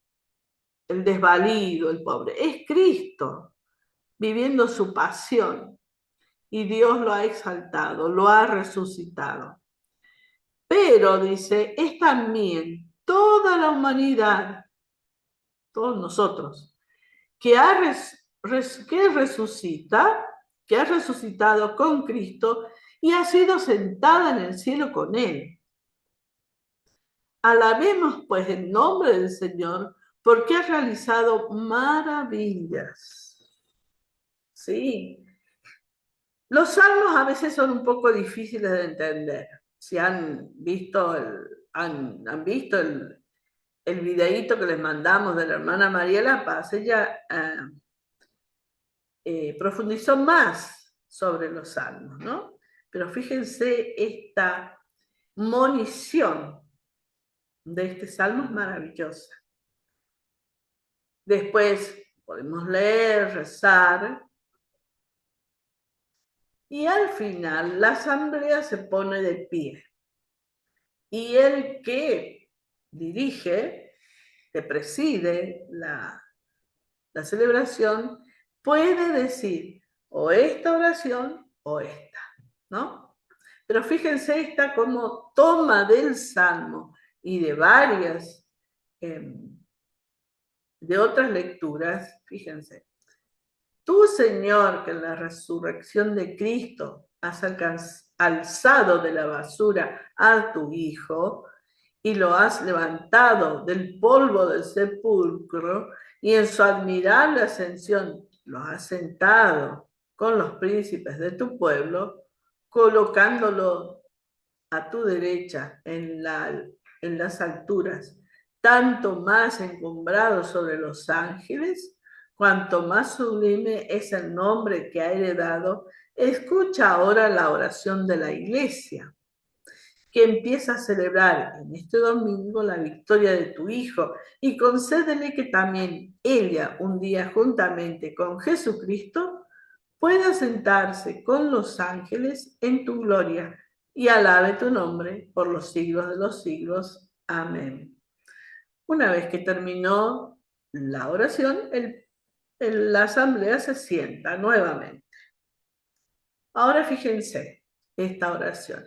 desvalido, el pobre? Es Cristo, viviendo su pasión. Y Dios lo ha exaltado, lo ha resucitado. Pero, dice, es también toda la humanidad, todos nosotros, que resucita, que ha resucitado con Cristo y ha sido sentada en el cielo con Él. Alabemos pues el nombre del Señor porque ha realizado maravillas. Sí. Los salmos a veces son un poco difíciles de entender. Si han visto han visto el videíto que les mandamos de la hermana María La Paz, ella profundizó más sobre los salmos, ¿no? Pero fíjense esta monición de este salmo es maravillosa. Después podemos leer, rezar, y al final la asamblea se pone de pie. Y el que dirige, que preside la celebración, puede decir o esta oración o esta, ¿no? Pero fíjense esta como toma del Salmo y de varias, de otras lecturas, fíjense. Tú, Señor, que en la resurrección de Cristo has alzado de la basura a tu Hijo y lo has levantado del polvo del sepulcro y en su admirable ascensión lo has sentado con los príncipes de tu pueblo, colocándolo a tu derecha en las alturas, tanto más encumbrado sobre los ángeles, cuanto más sublime es el nombre que ha heredado. Escucha ahora la oración de la iglesia, que empieza a celebrar en este domingo la victoria de tu Hijo, y concédele que también ella, un día juntamente con Jesucristo, pueda sentarse con los ángeles en tu gloria y alabe tu nombre por los siglos de los siglos. Amén. Una vez que terminó la oración, la asamblea se sienta nuevamente. Ahora fíjense esta oración.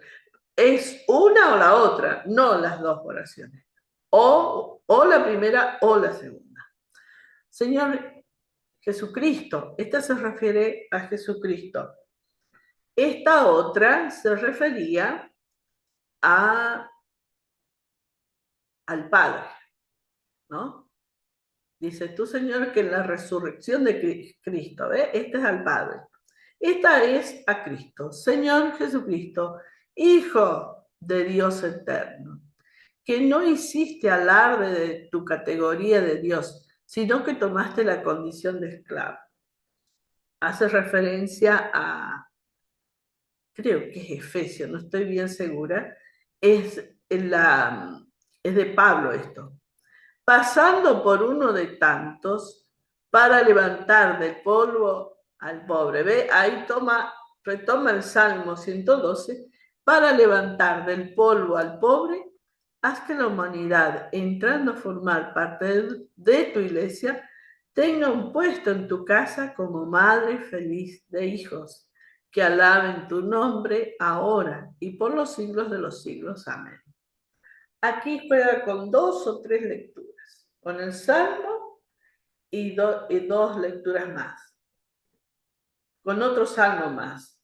Es una o la otra, no las dos oraciones. O la primera o la segunda. Señor Jesucristo, esta se refiere a Jesucristo. Esta otra se refería al Padre, ¿no? Dice tú, Señor, que en la resurrección de Cristo, ¿ves? Este es al Padre. Esta es a Cristo, Señor Jesucristo, Hijo de Dios eterno, que no hiciste alarde de tu categoría de Dios, sino que tomaste la condición de esclavo. Hace referencia a, creo que es Efesios, no estoy bien segura, es es de Pablo esto, pasando por uno de tantos para levantar del polvo al pobre. ¿Ve? Ahí retoma el Salmo 112, para levantar del polvo al pobre, haz que la humanidad, entrando a formar parte de tu iglesia, tenga un puesto en tu casa como madre feliz de hijos, que alaben tu nombre ahora y por los siglos de los siglos. Amén. Aquí juega con dos o tres lecturas, con el Salmo y dos lecturas más, con otro Salmo más,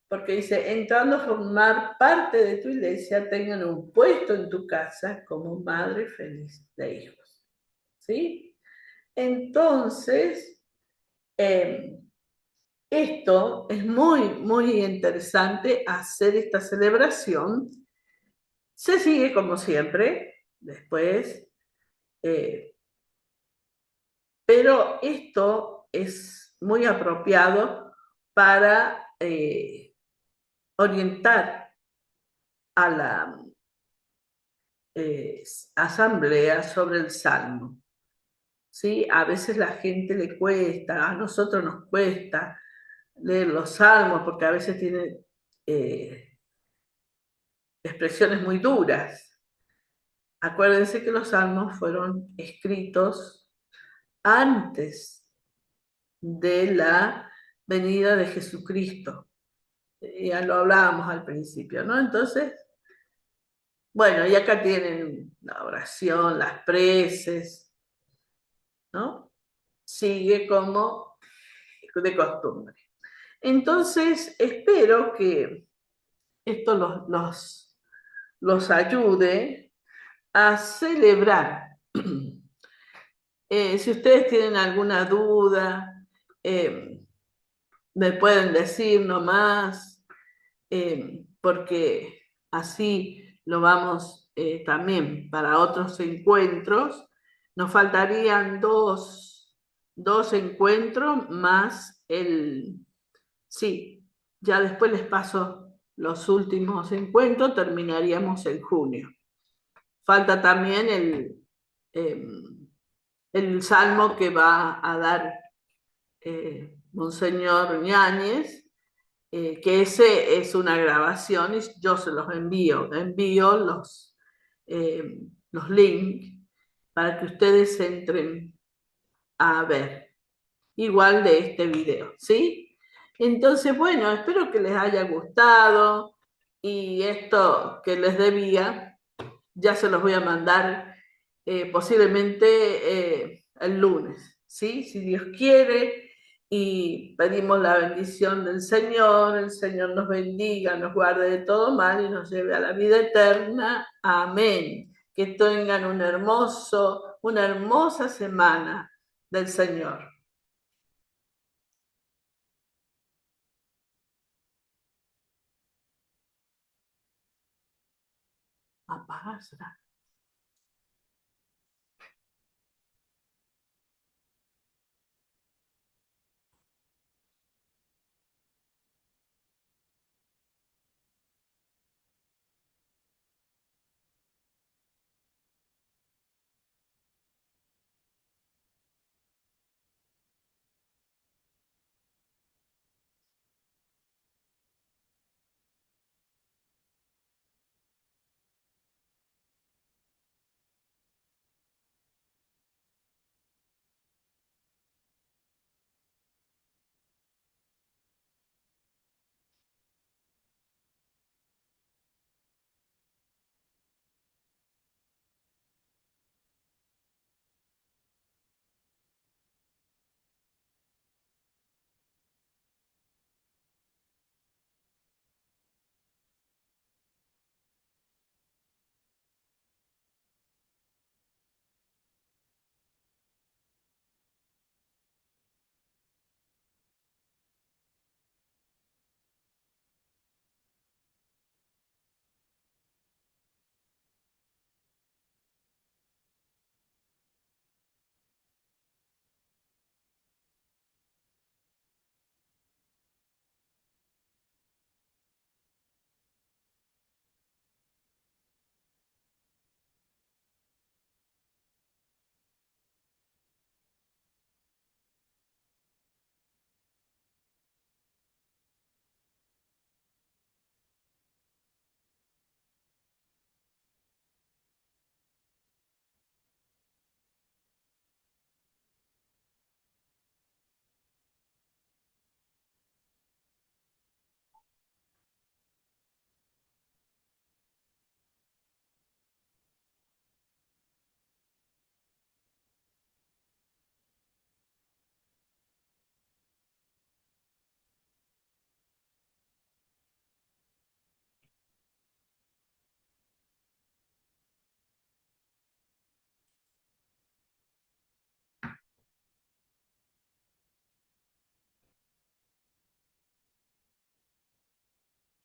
porque dice, entrando a formar parte de tu iglesia, tengan un puesto en tu casa como madre feliz de hijos. ¿Sí? Entonces, esto es muy interesante, hacer esta celebración. Se sigue como siempre, después, pero esto es muy apropiado para orientar a la asamblea sobre el Salmo. ¿Sí? A veces la gente le cuesta, a nosotros nos cuesta leer los salmos porque a veces tienen expresiones muy duras. Acuérdense que los salmos fueron escritos antes de la venida de Jesucristo. Ya lo hablábamos al principio, ¿no? Entonces, bueno, y acá tienen la oración, las preces, ¿no? Sigue como de costumbre. Entonces, espero que esto los ayude a celebrar. Si ustedes tienen alguna duda, me pueden decir nomás, porque así lo vamos también para otros encuentros. Nos faltarían dos encuentros más sí, ya después les paso los últimos encuentros, terminaríamos en junio. Falta también el salmo que va a dar Monseñor Ñáñez, que ese es una grabación y yo se los envío los links para que ustedes entren a ver, igual de este video, ¿sí? Entonces, bueno, espero que les haya gustado y esto que les debía, ya se los voy a mandar posiblemente el lunes, ¿sí? Si Dios quiere, y pedimos la bendición del Señor, el Señor nos bendiga, nos guarde de todo mal y nos lleve a la vida eterna. Amén. Que tengan una hermosa semana del Señor. Apaga, será.